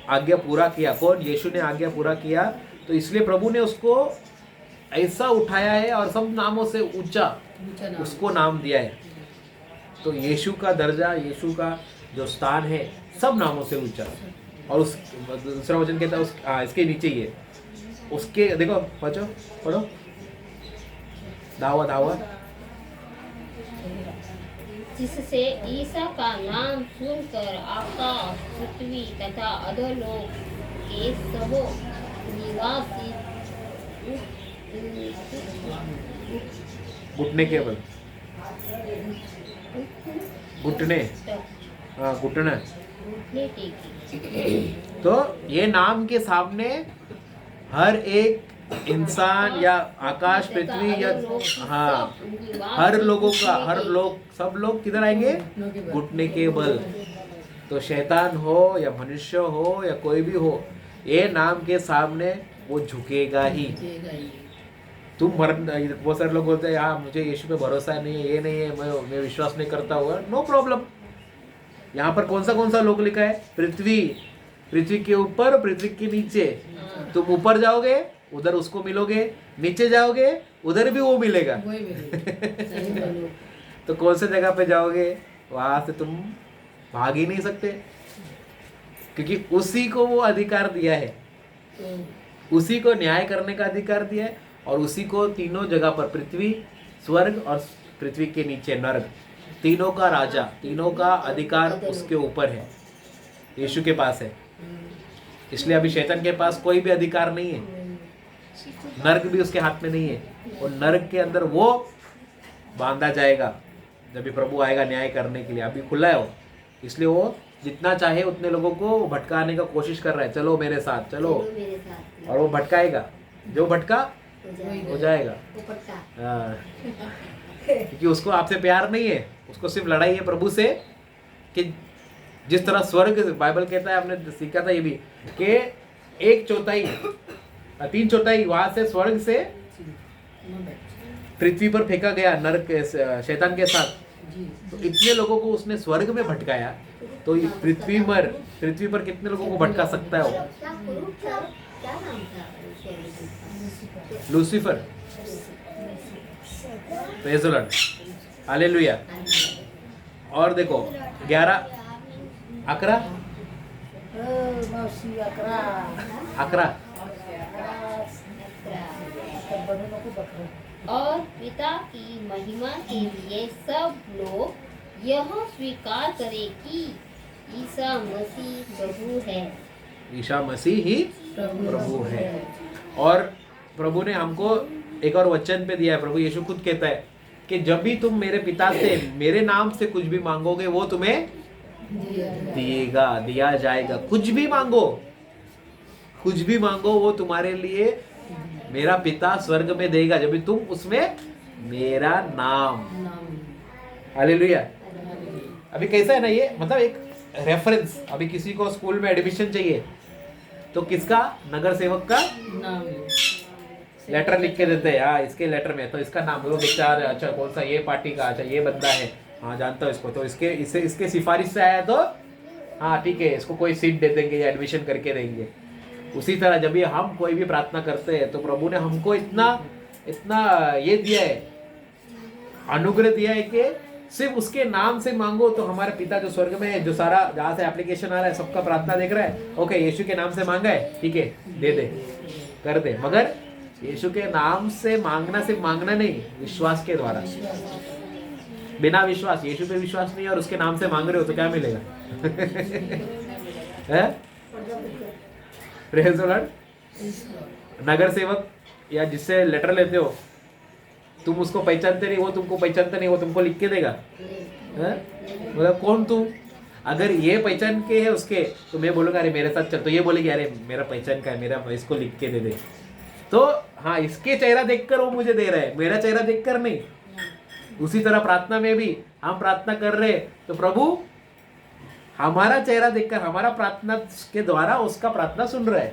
A: आज्ञा पूरा किया, कौन? यीशु ने आज्ञा पूरा किया, तो इसलिए प्रभु ने उसको ऐसा उठाया है और सब नामों से ऊंचा उसको नाम दिया है। तो यीशु का दर्जा, यीशु का जो स्थान है सब नामों से ऊंचा। और उस दूसरा वचन कहता है इसके नीचे ही है, उसके देखो पढ़ो दावा
B: जिससे ईसा का नाम सुनकर आकाश, पृथ्वी तथा अधोलोक के सबो निवासी
A: घुटने के बल घुटने घुटना। तो ये नाम के सामने हर एक इंसान या आकाश पृथ्वी या हर लोग सब लोग किधर आएंगे? घुटने के बल। तो शैतान हो या मनुष्य हो या कोई भी हो, ये नाम के सामने वो झुकेगा ही। बहुत सारे लोग बोलते हैं हाँ मुझे यीशु पे भरोसा नहीं है, ये नहीं है, मैं विश्वास नहीं करता हुआ। No problem. यहाँ पर कौन सा लोग लिखा है? पृथ्वी के ऊपर, पृथ्वी के नीचे। तुम ऊपर जाओगे उधर उसको मिलोगे, नीचे जाओगे उधर भी वो मिलेगा। तो कौन से जगह पे जाओगे? वहां से तुम भाग ही नहीं सकते, क्योंकि उसी को वो अधिकार दिया है, उसी को न्याय करने का अधिकार दिया है, और उसी को तीनों जगह पर, पृथ्वी, स्वर्ग और पृथ्वी के नीचे नरक, तीनों का राजा, तीनों का अधिकार उसके ऊपर है, यीशु के पास है। इसलिए अभी शैतान के पास कोई भी अधिकार नहीं है, नरक भी उसके हाथ में नहीं है। और नरक के अंदर वो बांधा जाएगा जब भी प्रभु आएगा न्याय करने के लिए। अभी खुला है वो, इसलिए वो जितना चाहे उतने लोगों को भटकाने का कोशिश कर रहा है, चलो मेरे साथ चलो, और वो भटकाएगा, जो भटका हो जाएगा। हाँ, क्योंकि उसको आपसे प्यार नहीं है, उसको सिर्फ लड़ाई है प्रभु से। कि जिस तरह स्वर्ग, बाइबल कहता है, हमने सीखा था ये भी, कि 3/4 वहां से स्वर्ग से पृथ्वी पर फेंका गया नरक शैतान के साथ। तो इतने लोगों को उसने स्वर्ग में भटकाया, तो पृथ्वी पर कितने लोगों को भटका सकता है वो?
B: क्या नाम था?
A: Lucifer. Praise the Lord, hallelujah. और देखो 11
B: और पिता की महिमा के लिए सब लोग यह स्वीकार करें कि ईसा मसीह प्रभु है।
A: ईसा मसीह ही प्रभु है। और प्रभु ने हमको एक और वचन पे दिया है, प्रभु यीशु खुद कहता है कि जब भी तुम मेरे पिता से मेरे नाम से कुछ भी मांगोगे वो तुम्हें दिया जाएगा। कुछ भी मांगो वो तुम्हारे लिए मेरा पिता स्वर्ग में देगा जब भी तुम उसमें मेरा नाम। हालेलुया। अभी कैसा है ना ये, मतलब एक रेफरेंस, अभी किसी को स्कूल में एडमिशन चाहिए तो किसका, नगर सेवक का लेटर लिख के देते हैं, हाँ इसके लेटर में तो इसका नाम, वो देखता है अच्छा कौन सा ये पार्टी का, अच्छा ये बंदा है, हाँ जानता हूँ इसको, तो इसके सिफारिश से आया तो हाँ ठीक है इसको कोई सीट दे देंगे या एडमिशन करके देंगे। उसी तरह जब भी हम कोई भी प्रार्थना करते हैं तो प्रभु ने हमको इतना इतना ये दिया है, अनुग्रह दिया है कि सिर्फ उसके नाम से मांगो तो हमारे पिता जो स्वर्ग में है, जो सारा जहाँ से एप्लीकेशन आ रहा है सबका प्रार्थना देख रहा है, ओके यीशु के नाम से मांगा है ठीक है दे दे कर दे, मगर यीशु के नाम से मांगना सिर्फ मांगना नहीं, विश्वास के द्वारा। बिना विश्वास, यीशु पे विश्वास नहीं और उसके नाम से मांग रहे हो तो क्या मिलेगा? है? Praise the Lord. नगर सेवक या जिससे लेटर लेते हो तुम उसको पहचानते नहीं, वो तुमको पहचानता नहीं, वो तुमको लिख के देगा? मतलब कौन तुम? अगर ये पहचान के है उसके तो मैं बोलूंगा अरे मेरे साथ चल, तो ये बोलेगी अरे मेरा पहचान का है, मेरा इसको लिख के दे दे। तो हाँ इसके चेहरा देखकर वो मुझे दे रहा है, मेरा चेहरा देखकर नहीं। उसी तरह प्रार्थना में भी हम प्रार्थना कर रहे तो प्रभु हमारा चेहरा देखकर, हमारा प्रार्थना के द्वारा उसका प्रार्थना सुन रहा है।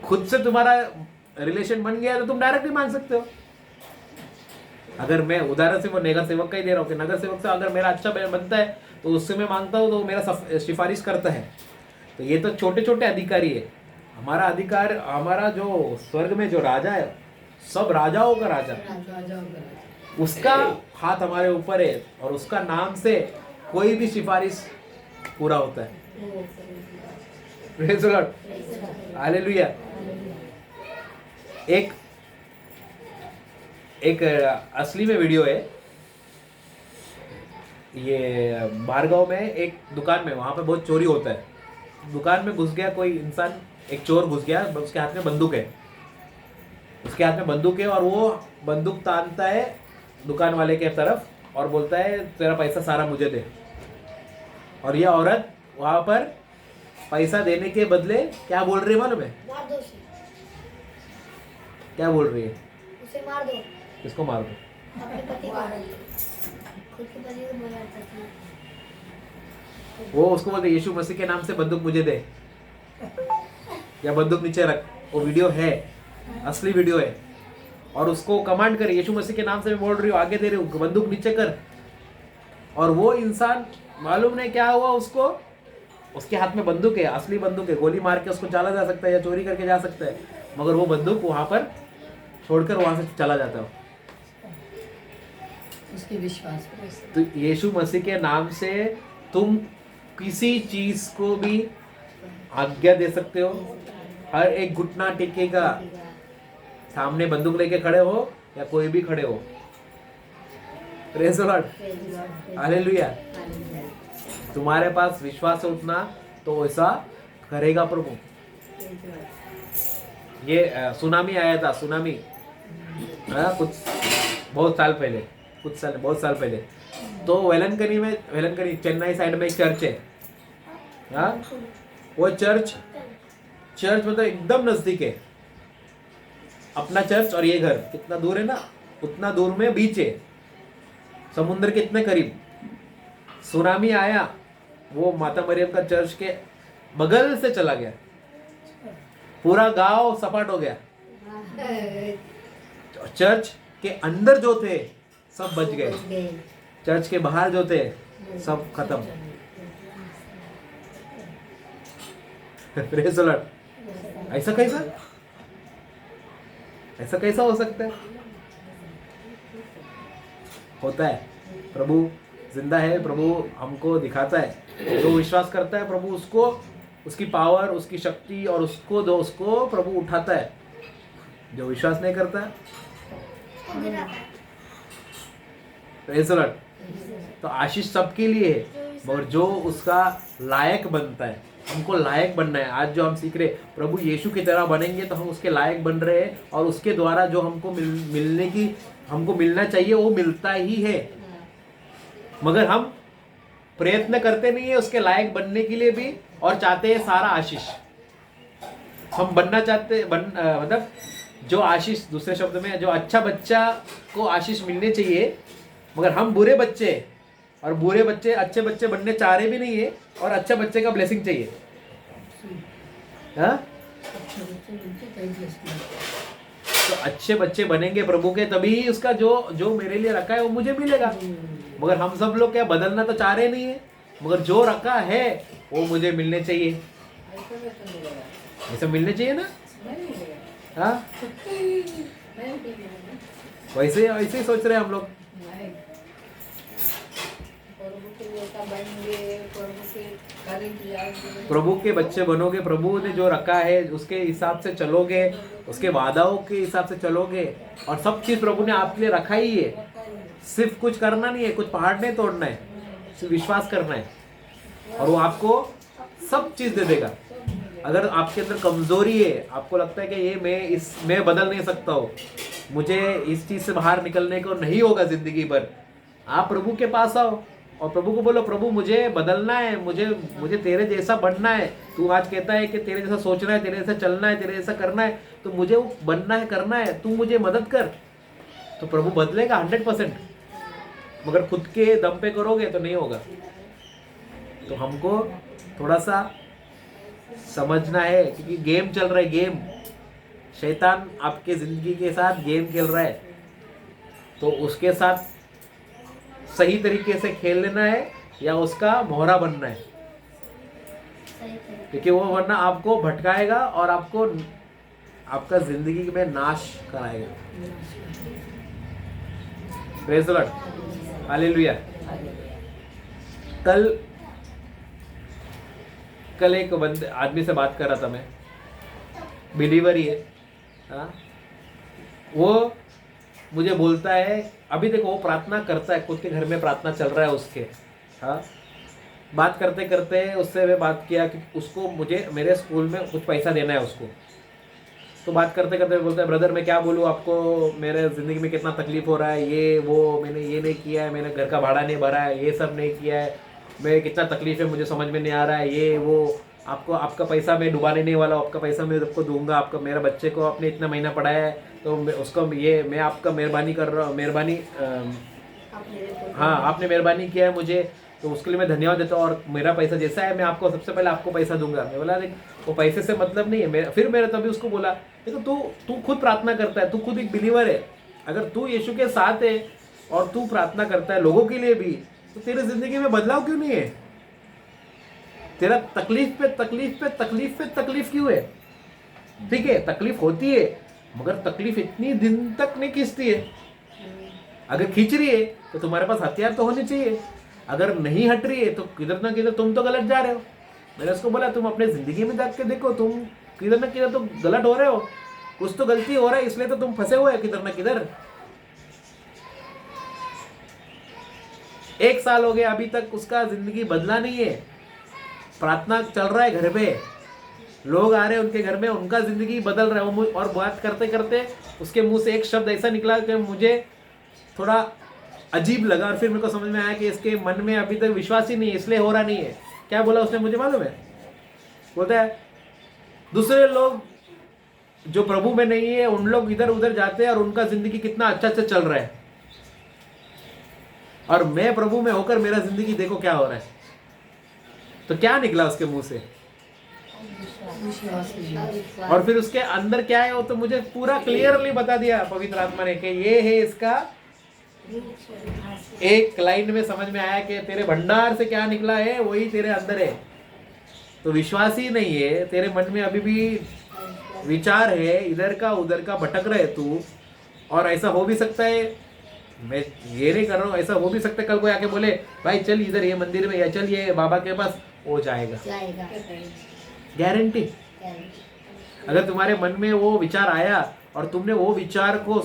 A: खुद से तुम्हारा रिलेशन बन गया तो तुम डायरेक्टली मांग सकते हो। अगर मैं उदाहरण से वो नगर सेवक का ही दे रहा हूँ कि नगर सेवक से अगर मेरा अच्छा बनता है तो उससे मैं मांगता हूँ तो मेरा सिफारिश करता है। तो ये तो छोटे छोटे अधिकारी है। हमारा अधिकार, हमारा जो स्वर्ग में जो राजा है, सब राजाओं का राजा, उसका हाथ हमारे ऊपर है और उसका नाम से कोई भी सिफारिश पूरा होता है। Praise the Lord, hallelujah. एक असली में वीडियो है, ये भार्गव में एक दुकान में, वहां पे बहुत चोरी होता है। दुकान में घुस गया कोई इंसान, एक चोर घुस गया, उसके हाथ में बंदूक है, उसके हाथ में बंदूक है और वो बंदूक तानता है दुकान वाले के तरफ और बोलता है तेरा पैसा सारा मुझे दे। और यह औरत वहां पर पैसा देने के बदले क्या बोल रही है मालूम है?
D: मार दो उसे,
A: क्या बोल रही है?
D: उसे मार दो,
A: किसको मार दो?
D: अपने पति को, खुद के पति को मार सकती है।
A: वो उसको बोलते यीशु मसीह के नाम से बंदूक मुझे दे या बंदूक नीचे रख। वो वीडियो है, असली वीडियो है। और उसको कमांड करे यीशु मसीह के नाम से मैं बोल रही हूँ, आगे दे रही हूँ, बंदूक नीचे कर। और वो इंसान मालूम नहीं क्या हुआ उसको, उसके हाथ में बंदूक है, असली बंदूक है, गोली मार के उसको चला जा सकता है या चोरी करके जा सकता है, मगर वो बंदूक वहां पर छोड़कर वहां से चला जाता है।
C: उसके विश्वास
A: तो यीशु मसीह के नाम से तुम किसी चीज को भी आज्ञा दे सकते हो। हर एक घुटना टेकेगा, सामने बंदूक लेके खड़े हो या कोई भी खड़े हो। Praise the Lord, hallelujah. तुम्हारे पास विश्वास है उतना तो ऐसा करेगा प्रभु। ये सुनामी आया था, सुनामी कुछ बहुत साल पहले, तो वेलंकनी चेन्नई साइड में एक चर्च है। हाँ, वो चर्च मतलब एकदम नजदीक है। अपना चर्च और ये घर कितना दूर है ना, उतना दूर में बीच है, समुद्र के इतने करीब। सुनामी आया, वो माता मरियम का चर्च के बगल से चला गया, पूरा गांव सपाट हो गया। चर्च के अंदर जो थे सब बच गए, चर्च के बाहर जो थे सब खत्म। Praise the Lord. ऐसा कैसा हो सकता है? होता है। प्रभु जिंदा है, प्रभु हमको दिखाता है। जो विश्वास करता है प्रभु उसको, उसकी पावर, उसकी शक्ति और उसको प्रभु उठाता है। जो विश्वास नहीं करता है, प्रेज़ द लॉर्ड। तो आशीष सबके लिए है, मगर जो उसका लायक बनता है, हमको लायक बनना है। आज जो हम सीख रहे प्रभु यीशु की तरह बनेंगे तो हम उसके लायक बन रहे हैं, और उसके द्वारा जो हमको हमको मिलना चाहिए वो मिलता ही है। मगर हम प्रयत्न करते नहीं है उसके लायक बनने के लिए भी, और चाहते हैं सारा आशीष। हम बनना चाहते मतलब जो आशीष, दूसरे शब्द में जो अच्छा बच्चा को आशीष मिलनी चाहिए, मगर हम बुरे बच्चे, और बुरे बच्चे अच्छे बच्चे बनने चाह रहे भी नहीं है, और अच्छे बच्चे का ब्लेसिंग चाहिए। हाँ, तो अच्छे बच्चे बनेंगे प्रभु के, तभी उसका जो मेरे लिए रखा है वो मुझे मिलेगा। मगर हम सब लोग क्या बदलना तो चाह रहे नहीं है, मगर जो रखा है वो मुझे मिलने चाहिए, ऐसा मिलने चाहिए ना। हाँ, वैसे ही सोच रहे हैं हम लोग। प्रभु के बच्चे बनोगे, प्रभु ने जो रखा है उसके हिसाब से चलोगे, उसके वादाओं के हिसाब से चलोगे, और सब चीज प्रभु ने आपके लिए रखा ही है। सिर्फ कुछ करना नहीं है, कुछ पहाड़ नहीं तोड़ना है, सिर्फ विश्वास करना है, और वो आपको सब चीज दे देगा। अगर आपके अंदर कमजोरी है, आपको लगता है कि ये मैं बदल नहीं सकता हूँ, मुझे इस चीज से बाहर निकलने को नहीं होगा जिंदगी भर, आप प्रभु के पास आओ और प्रभु को बोलो, प्रभु मुझे बदलना है, मुझे तेरे जैसा बनना है। तू आज कहता है कि तेरे जैसा सोचना है, तेरे जैसा चलना है, तेरे जैसा करना है, तो मुझे वो बनना है, करना है, तू मुझे मदद कर। तो प्रभु बदलेगा 100%। मगर खुद के दम पे करोगे तो नहीं होगा। तो हमको थोड़ा सा समझना है, क्योंकि गेम चल रहा है, गेम, शैतान आपके जिंदगी के साथ गेम खेल रहा है, तो उसके साथ सही तरीके से खेल लेना है या उसका मोहरा बनना है, क्योंकि वो वरना आपको भटकाएगा और आपका जिंदगी में नाश कराएगा। Praise the Lord, hallelujah. कल एक आदमी से बात कर रहा था मैं, बिलीवर ही है। हाँ, वो मुझे बोलता है, अभी देखो वो प्रार्थना करता है, खुद के घर में प्रार्थना चल रहा है उसके। हाँ, बात करते करते उससे मैं बात किया कि उसको मुझे मेरे स्कूल में कुछ पैसा देना है उसको। तो बात करते करते बोलता है, ब्रदर मैं क्या बोलूँ आपको, मेरे ज़िंदगी में कितना तकलीफ़ हो रहा है, ये वो मैंने ये नहीं किया है, मैंने घर का भाड़ा नहीं भरा है, ये सब नहीं किया है, मैं कितना तकलीफ़ है मुझे समझ में नहीं आ रहा है, ये वो आपका पैसा मैं डुबाने नहीं वाला, आपका पैसा मैं आपको दूंगा, आपका मेरा बच्चे को आपने इतना महीना पढ़ाया है तो उसको ये मैं आपका मेहरबानी कर रहा हूँ, मेहरबानी हाँ आपने मेहरबानी किया है मुझे, तो उसके लिए मैं धन्यवाद देता हूँ, और मेरा पैसा जैसा है मैं आपको सबसे पहले आपको पैसा दूंगा। मैं बोला देख वो पैसे से मतलब नहीं है। फिर मेरे तभी उसको बोला, देखो तू खुद प्रार्थना करता है, तू खुद एक बिलीवर है, अगर तू यीशु के साथ है और तू प्रार्थना करता है लोगों के लिए भी, तो तेरे जिंदगी में बदलाव क्यों नहीं है? तेरा तकलीफ पे तकलीफ पे तकलीफ पे तकलीफ क्यों है? ठीक है, तकलीफ होती है, मगर तकलीफ इतनी दिन तक नहीं खींचती है। अगर खींच रही है तो तुम्हारे पास हथियार तो होने चाहिए, अगर नहीं हट रही है तो किधर ना किधर तुम तो गलत जा रहे हो। मैंने उसको बोला तुम अपने जिंदगी में जाके देखो, तुम किधर ना किधर तो गलत हो रहे हो, कुछ तो गलती हो रहा है, इसलिए तो तुम फंसे हुए हो किधर ना किधर। 1 साल हो गया अभी तक उसका जिंदगी बदला नहीं है। प्रार्थना चल रहा है घर पे, लोग आ रहे हैं उनके घर में, उनका जिंदगी बदल रहा है। और बात करते करते उसके मुंह से एक शब्द ऐसा निकला कि मुझे थोड़ा अजीब लगा, और फिर मेरे को समझ में आया कि इसके मन में अभी तक विश्वास ही नहीं है, इसलिए हो रहा नहीं है। क्या बोला उसने मुझे मालूम है? बोलता है दूसरे लोग जो प्रभु में नहीं है उन लोग इधर उधर जाते हैं और उनका जिंदगी कितना अच्छा अच्छा चल रहा है, और मैं प्रभु में होकर मेरा जिंदगी देखो क्या हो रहा है। तो क्या निकला उसके मुंह से? और फिर उसके अंदर क्या है वो तो मुझे पूरा क्लियरली बता दिया पवित्र आत्मा ने कि ये है इसका। एक लाइन में समझ में आया कि तेरे भंडार से क्या निकला है वही तेरे अंदर है। तो विश्वास ही नहीं है, तेरे मन में अभी भी विचार है, इधर का उधर का भटक रहे तू। और ऐसा हो भी सकता है, मैं ये नहीं कर रहा हूँ, ऐसा हो भी सकता है कल कोई आके बोले भाई चल इधर ये मंदिर में या चल ये बाबा के पास, हो जाएगा गारंटी। अगर तुम्हारे मन में वो विचार आया और तुमने वो विचार को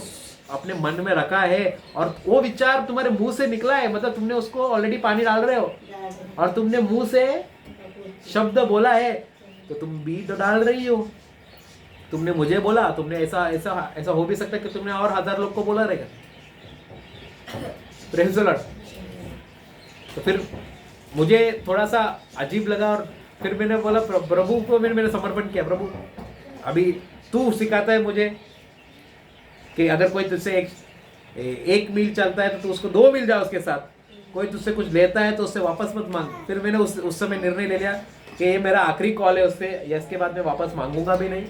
A: अपने मन में रखा है और वो विचार तुम्हारे मुंह से निकला है, मतलब तुमने उसको ऑलरेडी पानी डाल रहे हो और तुमने मुंह से शब्द बोला है, तो तुम बीज तो डाल रही हो। तुमने मुझे बोला, तुमने ऐसा ऐसा ऐसा हो भी सकता है कि तुमने और 1000 लोग को बोला रहेगा। Praise the Lord. तो फिर मुझे थोड़ा सा अजीब लगा और फिर मैंने बोला प्रभु को मैंने समर्पण किया, प्रभु अभी तू सिखाता है मुझे कि अगर कोई तुझसे एक मील चलता है तो तू उसको 2 मील जाओ उसके साथ, कोई तुझसे कुछ लेता है तो उससे वापस मत मांग। फिर मैंने उस समय निर्णय ले लिया कि ये मेरा आखिरी कॉल है उससे, या इसके बाद मैं वापस मांगूंगा भी नहीं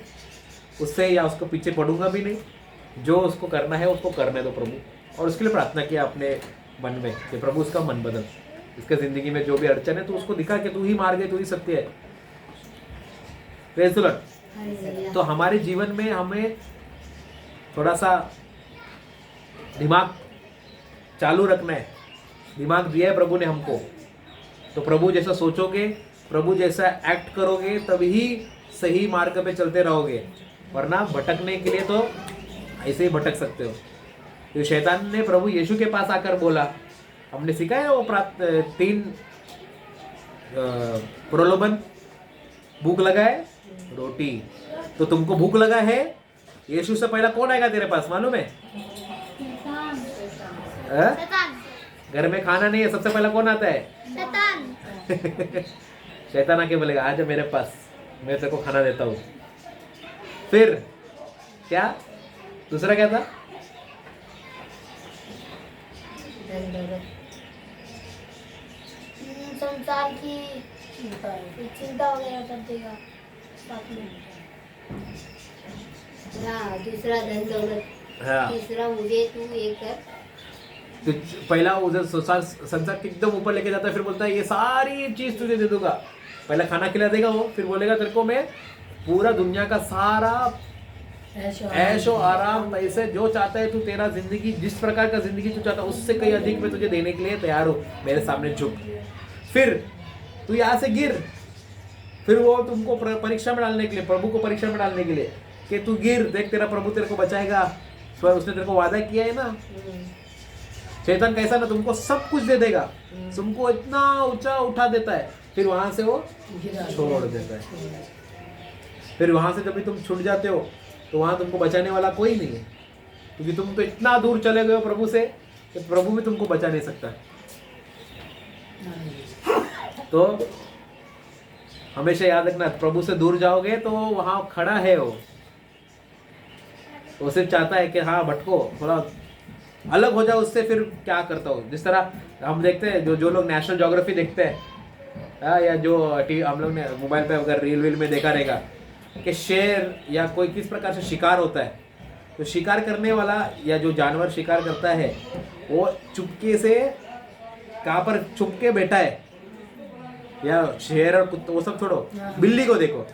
A: उससे, या उसको पीछे पड़ूंगा भी नहीं। जो उसको करना है उसको करने दो प्रभु। और उसके लिए प्रार्थना किया अपने मन में कि प्रभु उसका मन बदल, इसके ज़िंदगी में जो भी अड़चन है तो उसको दिखा कि तू ही मार्ग है, तू ही सत्य है। Praise the Lord. तो हमारे जीवन में हमें थोड़ा सा दिमाग चालू रखना है। दिमाग दिया है प्रभु ने हमको, तो प्रभु जैसा सोचोगे, प्रभु जैसा एक्ट करोगे, तभी सही मार्ग पे चलते रहोगे। वरना भटकने के लिए तो ऐसे ही भटक सकते हो। तो शैतान ने प्रभु यीशु के पास आकर बोला, हमने सीखा है वो 3 प्रलोभन, भूख लगा है रोटी, तो तुमको भूख लगा है, यीशु से पहला कौन आएगा तेरे पास मालूम है? घर में खाना नहीं है, सबसे पहला कौन आता है? शैतान आके बोलेगा आजा मेरे पास, मैं तेरे को खाना देता हूँ। फिर क्या दूसरा क्या था?
D: संसार की चिंता वगैरह कर देगा साथ में।
B: हाँ, दूसरा धन दौलत,
A: हाँ।
B: तीसरा मुझे तू ये कर।
A: तो पहला उधर संसार के एकदम ऊपर लेके जाता है, फिर बोलता है ये सारी चीज तुझे दे दूंगा। पहला खाना खिला देगा वो, फिर बोलेगा तेरे को मैं पूरा दुनिया का सारा ऐशो आराम, पैसे जो चाहता है तू, तेरा जिंदगी जिस प्रकार का जिंदगी तू चाहता है उससे कहीं अधिक मैं तुझे देने के लिए तैयार हो, मेरे सामने झुक। फिर तू यहाँ से गिर, फिर वो तुमको परीक्षा में डालने के लिए, प्रभु को परीक्षा में डालने के लिए कि तू गिर, देख तेरा प्रभु तेरे को बचाएगा, उसने तेरे को वादा किया है ना। शैतान कैसा ना तुमको सब कुछ दे देगा, तुमको इतना ऊंचा उठा देता है, फिर वहां से वो छोड़ देता है। फिर वहां से जब भी तुम छूट जाते हो तो वहां तुमको बचाने वाला कोई नहीं है, क्योंकि तुम तो इतना दूर चले गए हो प्रभु से कि प्रभु भी तुमको बचा नहीं सकता। तो हमेशा याद रखना, प्रभु से दूर जाओगे तो वहां खड़ा है वो सिर्फ चाहता है कि हाँ भटको, थोड़ा अलग हो जाओ उससे। फिर क्या करता हो, जिस तरह हम देखते हैं जो लोग नेशनल ज्योग्राफी देखते हैं, या जो हम लोग ने मोबाइल पे अगर रील में देखा रहेगा कि शेर या कोई किस प्रकार से शिकार होता है, तो शिकार करने वाला या जो जानवर शिकार करता है वो चुपके से कहाँ पर छुप के बैठा है, या शेर और कुत्ता वो सब छोड़ो, बिल्ली को देखो,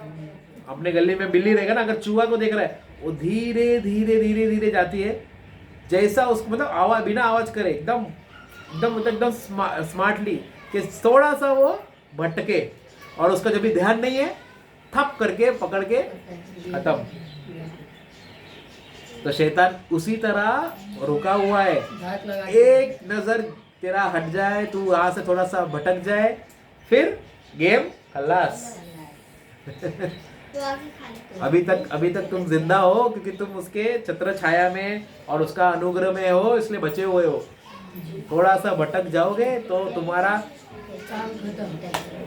A: अपने गली में बिल्ली रहेगा ना, अगर चूहा को देख रहा है वो धीरे धीरे धीरे धीरे जाती है, जैसा उसको मतलब आवाज बिना आवाज करे एकदम स्मार्टली कि थोड़ा सा वो भटके, और उसका जब भी ध्यान नहीं है थप करके पकड़ के खत्म। तो शैतान उसी तरह रुका हुआ है, एक नजर तेरा हट जाए, तू वहां से थोड़ा सा भटक जाए, फिर गेम खल्लास। अभी तक तुम जिंदा हो क्योंकि तुम उसके छत्र छाया में और उसका अनुग्रह में हो, इसलिए बचे हुए हो। थोड़ा सा भटक जाओगे तो तुम्हारा,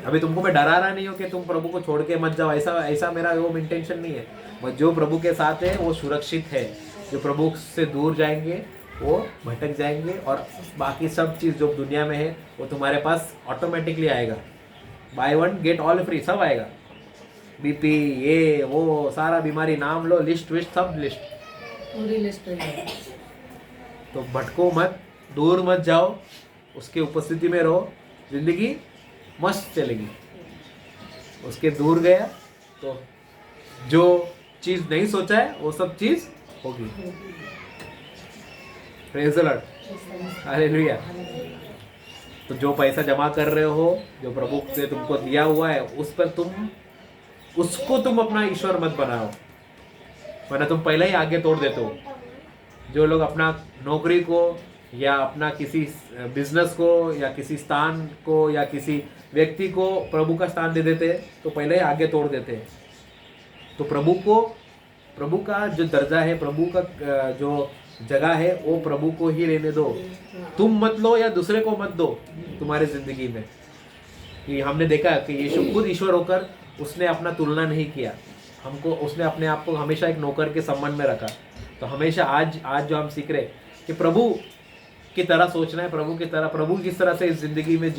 A: अभी तुमको मैं डरा रहा नहीं हूँ कि तुम प्रभु को छोड़ के मत जाओ, ऐसा मेरा वो इंटेंशन नहीं है। जो प्रभु के साथ है वो सुरक्षित है, जो प्रभु से दूर जाएंगे वो भटक जाएंगे, और बाकी सब चीज़ जो दुनिया में है वो तुम्हारे पास ऑटोमेटिकली आएगा। By one get all free, सब आएगा। बीपी ये वो सारा बीमारी नाम लो, लिस्ट विस्ट सब
C: पूरी लिस्ट है।
A: तो भटको मत, दूर मत जाओ, उसके उपस्थिति में रहो, जिंदगी मस्त चलेगी। उसके दूर गया तो जो चीज़ नहीं सोचा है वो सब चीज़ होगी। Praise the Lord, hallelujah. तो जो पैसा जमा कर रहे हो, जो प्रभु ने तुमको दिया हुआ है, उस पर उसको तुम अपना ईश्वर मत बनाओ, वरना तुम पहले ही आगे तोड़ देते हो। जो लोग अपना नौकरी को या अपना किसी बिजनेस को या किसी स्थान को या किसी व्यक्ति को प्रभु का स्थान दे देते हैं, तो पहले ही आगे तोड़ देते हैं। तो प्रभु का जो दर्जा है, प्रभु का जो जगह है, वो प्रभु को ही लेने दो। तुम मत लो या दूसरे को मत दो तुम्हारे जिंदगी में। कि हमने देखा कि यीशु खुद ईश्वर होकर उसने अपना तुलना नहीं किया, हमको उसने अपने आप को हमेशा एक नौकर के संबंध में रखा। तो हमेशा आज जो हम सीख रहे कि प्रभु की तरह सोचना है, प्रभु की तरह, प्रभु जिस तरह से इस ज़िंदगी में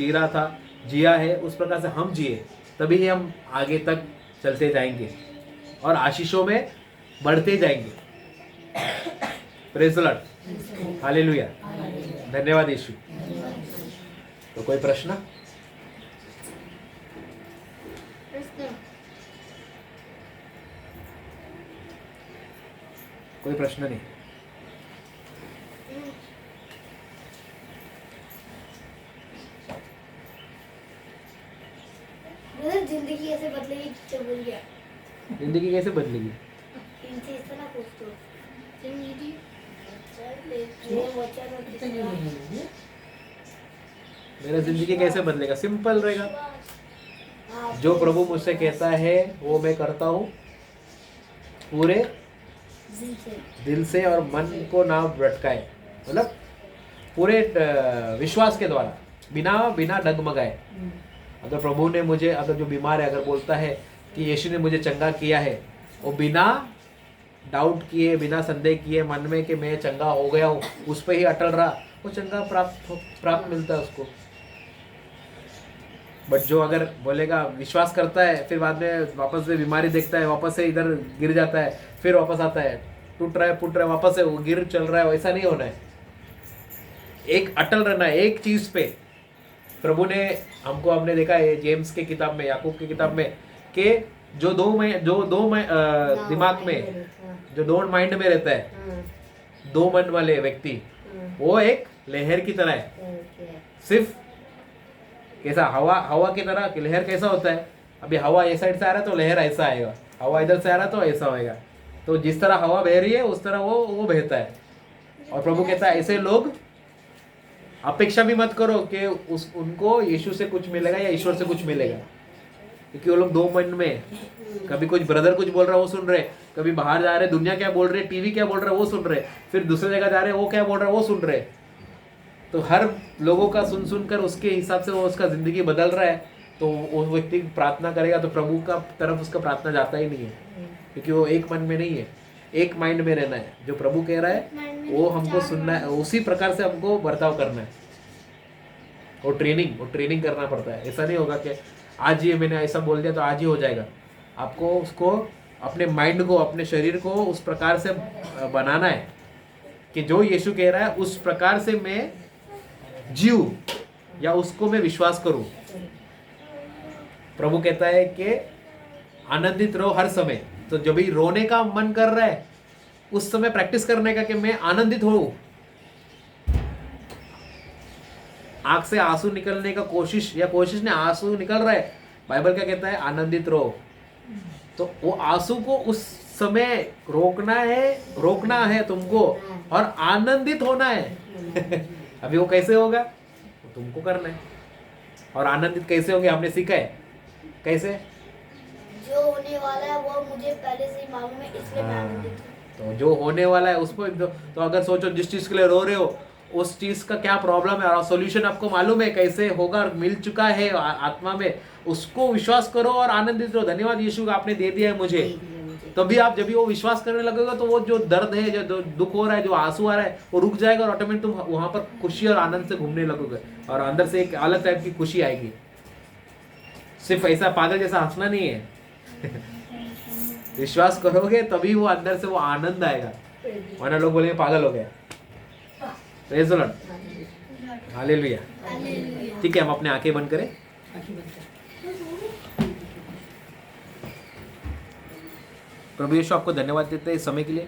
A: जिया है उस प्रकार से हम जिए, तभी हम आगे तक चलते जाएंगे और आशीषों में बढ़ते जाएंगे। प्रेज़ द लॉर्ड, हालेलुया, धन्यवाद यीशु। तो कोई प्रश्न? कोई प्रश्न नहीं?
D: ब्रदर जिंदगी कैसे बदलेगी तो बोल गया
A: जिंदगी कैसे बदलेगी?
D: इनसे इस तरह पूछ दो
B: जिंदगी
A: मेरा जिंदगी कैसे बदलेगा? सिंपल रहेगा, जो प्रभु मुझसे कहता है वो मैं करता हूँ पूरे दिल से और मन को ना भटकाए, मतलब पूरे विश्वास के द्वारा, बिना डगमगाए। अगर प्रभु ने मुझे, अगर जो बीमार है अगर बोलता है कि यीशु ने मुझे चंगा किया है, वो बिना डाउट किए, बिना संदेह किए मन में कि मैं चंगा हो गया हूँ, उस पर ही अटल रहा, वो चंगा प्राप्त मिलता है उसको। बट जो अगर बोलेगा, विश्वास करता है, फिर बाद में वापस से बीमारी देखता है, वापस से इधर गिर जाता है, फिर वापस आता है, टूट रहा है, फूट रहा है, वापस से वो गिर चल रहा है, वैसा नहीं होना है। एक अटल रहना है एक चीज पे। प्रभु ने हमको, हमने देखा है जेम्स के किताब में, याकूब की किताब में, कि जो दो दिमाग में, जो दो माइंड में रहता है, दो मन वाले व्यक्ति, वो एक लहर की तरह है। सिर्फ कैसा, हवा की तरह कि लहर कैसा होता है, अभी हवा इस साइड से आ रहा है तो लहर ऐसा आएगा, हवा इधर से आ रहा है तो ऐसा होएगा। तो जिस तरह हवा बह रही है उस तरह वो बहता है। और प्रभु कहता है ऐसे लोग अपेक्षा भी मत करो कि उनको यीशु से कुछ मिलेगा या ईश्वर से कुछ मिलेगा, क्योंकि वो लोग दो मन में, कभी कुछ ब्रदर कुछ बोल रहा है वो सुन रहे, कभी बाहर जा रहे दुनिया क्या बोल रहे, टीवी क्या बोल रहा है वो सुन रहे, फिर दूसरी जगह जा रहे वो क्या बोल रहा है वो सुन रहे। तो हर लोगों का सुन कर उसके हिसाब से वो उसका ज़िंदगी बदल रहा है। तो वो व्यक्ति प्रार्थना करेगा तो प्रभु का तरफ उसका प्रार्थना जाता ही नहीं है, क्योंकि वो एक मन में नहीं है, एक माइंड में रहना है। जो प्रभु कह रहा है वो हमको सुनना है, उसी प्रकार से हमको बर्ताव करना है। वो ट्रेनिंग करना पड़ता है। ऐसा नहीं होगा कि आज ये मैंने ऐसा बोल दिया तो आज ही हो जाएगा। आपको उसको, अपने माइंड को, अपने शरीर को उस प्रकार से बनाना है कि जो यीशु कह रहा है उस प्रकार से मैं जीऊं या उसको मैं विश्वास करूं। प्रभु कहता है कि आनंदित रहो हर समय। तो जब भी रोने का मन कर रहा है उस समय प्रैक्टिस करने का कि मैं आनंदित हूं। आंख से आंसू निकलने का कोशिश ने आंसू निकल रहा है, बाइबल क्या कहता है? आनंदित रहो। तो वो आंसू को उस समय रोकना है तुमको, और आनंदित होना है। अभी वो कैसे होगा? वो तुमको करना है। और आनंदित कैसे होंगे हमने सीखा है, कैसे?
D: जो होने वाला है वो मुझे पहले से ही मालूम है, इसलिए मैं आनंदित हूं।
A: तो जो होने वाला है उसको तो अगर सोचो जिस चीज के लिए रो रहे हो उस चीज का क्या प्रॉब्लम है और सॉल्यूशन आपको मालूम है कैसे होगा, मिल चुका है आत्मा में, उसको विश्वास करो और आनंदित रहो। धन्यवाद यीशु का आपने दे दिया है मुझे। तभी आप जब भी वो विश्वास करने लगेगा तो वो जो दर्द है, जो दुख हो रहा है, जो आंसू आ रहा है, वो रुक जाएगा और ऑटोमेटिक तुम वहां पर खुशी और आनंद से घूमने लगोगे और अंदर से एक अलग टाइप की खुशी आएगी। सिर्फ ऐसा पागल जैसा हंसना नहीं है। विश्वास करोगे तभी वो अंदर से वो आनंद आएगा, वरना लोग बोलेंगे पागल हो गया। Praise the Lord, hallelujah. ठीक है, हम अपने आंखें बंद करें। प्रभु यीशु आपको धन्यवाद देते हैं इस समय के लिए।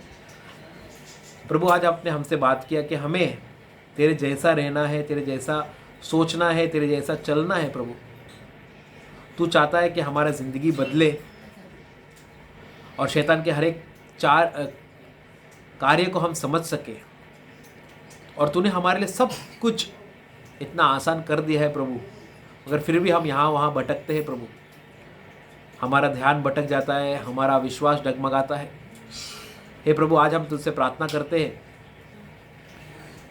A: प्रभु आज आपने हमसे बात किया कि हमें तेरे जैसा रहना है, तेरे जैसा सोचना है, तेरे जैसा चलना है। प्रभु तू चाहता है कि हमारा ज़िंदगी बदले और शैतान के हर एक चार कार्य को हम समझ सके। और तूने हमारे लिए सब कुछ इतना आसान कर दिया है प्रभु, मगर फिर भी हम यहाँ वहाँ भटकते हैं प्रभु। हमारा ध्यान भटक जाता है, हमारा विश्वास डगमगाता है। हे प्रभु, आज हम तुझसे प्रार्थना करते हैं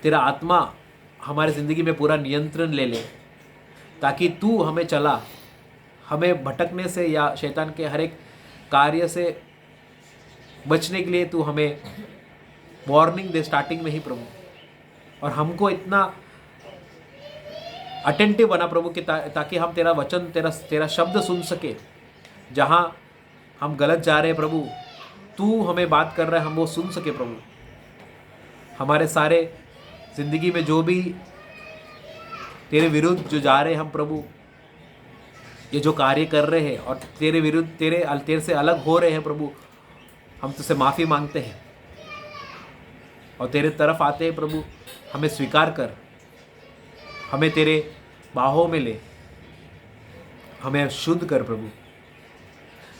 A: तेरा आत्मा हमारी ज़िंदगी में पूरा नियंत्रण ले ले, ताकि तू हमें चला, हमें भटकने से या शैतान के हर एक कार्य से बचने के लिए तू हमें वार्निंग दे स्टार्टिंग में ही प्रभु, और हमको इतना अटेंटिव बना प्रभु कि ताकि हम तेरा वचन, तेरा शब्द सुन सके। जहाँ हम गलत जा रहे हैं प्रभु, तू हमें बात कर रहा है, हम वो सुन सके प्रभु। हमारे सारे जिंदगी में जो भी तेरे विरुद्ध जो जा रहे हैं हम प्रभु, ये जो कार्य कर रहे हैं और तेरे विरुद्ध तेरे से अलग हो रहे हैं प्रभु, हम तुझसे माफ़ी मांगते हैं और तेरे तरफ आते हैं प्रभु। हमें स्वीकार कर, हमें तेरे बाहों में ले, हमें शुद्ध कर प्रभु,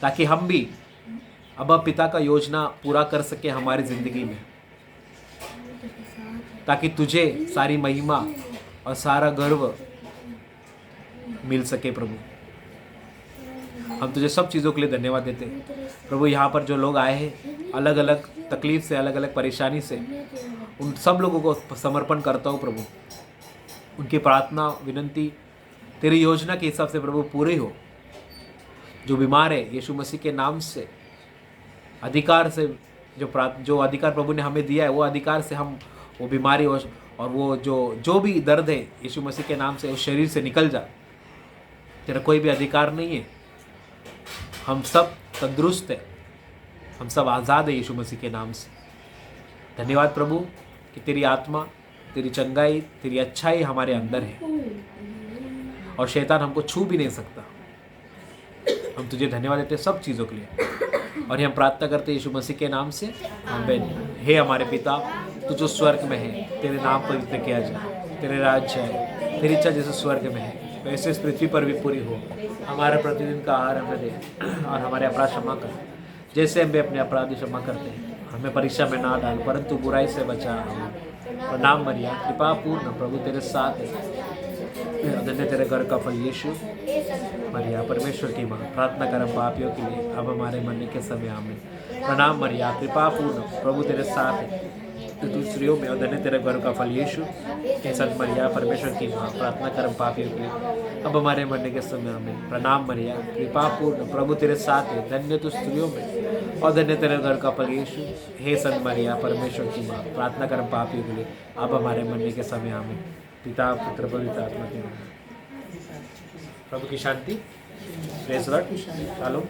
A: ताकि हम भी अब पिता का योजना पूरा कर सके हमारी ज़िंदगी में, ताकि तुझे सारी महिमा और सारा गर्व मिल सके प्रभु। हम तुझे सब चीज़ों के लिए धन्यवाद देते हैं प्रभु। यहाँ पर जो लोग आए हैं अलग अलग तकलीफ से, अलग अलग परेशानी से, उन सब लोगों को समर्पण करता हूँ प्रभु। उनकी प्रार्थना विनंती तेरी योजना के हिसाब से प्रभु पूरी हो। जो बीमार है यीशु मसीह के नाम से अधिकार से, जो अधिकार प्रभु ने हमें दिया है, वो अधिकार से हम वो बीमारी हो और वो जो भी दर्द है यीशु मसीह के नाम से उस शरीर से निकल जा। तेरा कोई भी अधिकार नहीं है। हम सब तंदुरुस्त है, हम सब आज़ाद है यीशु मसीह के नाम से। धन्यवाद प्रभु कि तेरी आत्मा, तेरी चंगाई, तेरी अच्छाई हमारे अंदर है और शैतान हमको छू भी नहीं सकता। हम तुझे धन्यवाद देते सब चीज़ों के लिए और हम प्रार्थना करते यीशु मसीह के नाम से, आमीन। हे हमारे पिता, तू जो स्वर्ग में है, तेरे नाम पवित्र किया जाए, तेरे राज्य आए, तेरी इच्छा जैसे स्वर्ग में है वैसे इस पृथ्वी पर भी पूरी हो। हमारा प्रतिदिन का आहार हमें दे और हमारे अपराध क्षमा कर जैसे हम भी अपने अपराधी क्षमा करते हैं। हमें परीक्षा में ना डाल परंतु बुराई से बचा। प्रणाम मरिया, कृपा पूर्ण प्रभु तेरे साथ है, धन्य तेरे घर का फल यीशु। मरिया परमेश्वर की माँ, प्रार्थना कर हम पापियों के लिए अब हमारे मरने के समय आमीन। प्रणाम मरिया, कृपा पूर्ण प्रभु तेरे साथ है, तू स्त्रियों में और धन्य तेरे घर का फल यीशु। हे संत मरिया परमेश्वर की माँ, प्रार्थना कर हम पापियों के लिए अब हमारे मरने के समय आमीन। प्रणाम मरिया, कृपा पूर्ण प्रभु तेरे साथ है, धन्य तू स्त्रियों में और धन्य तेरे घर का फल यीशु। हे संत मरिया परमेश्वर की माँ, प्रार्थना कर हम पापियों के लिए अब हमारे मरने के समय आमीन। पिता पुत्र पवित्र आत्मा के नाम। प्रभु की शांति। Praise the lord. शालोम।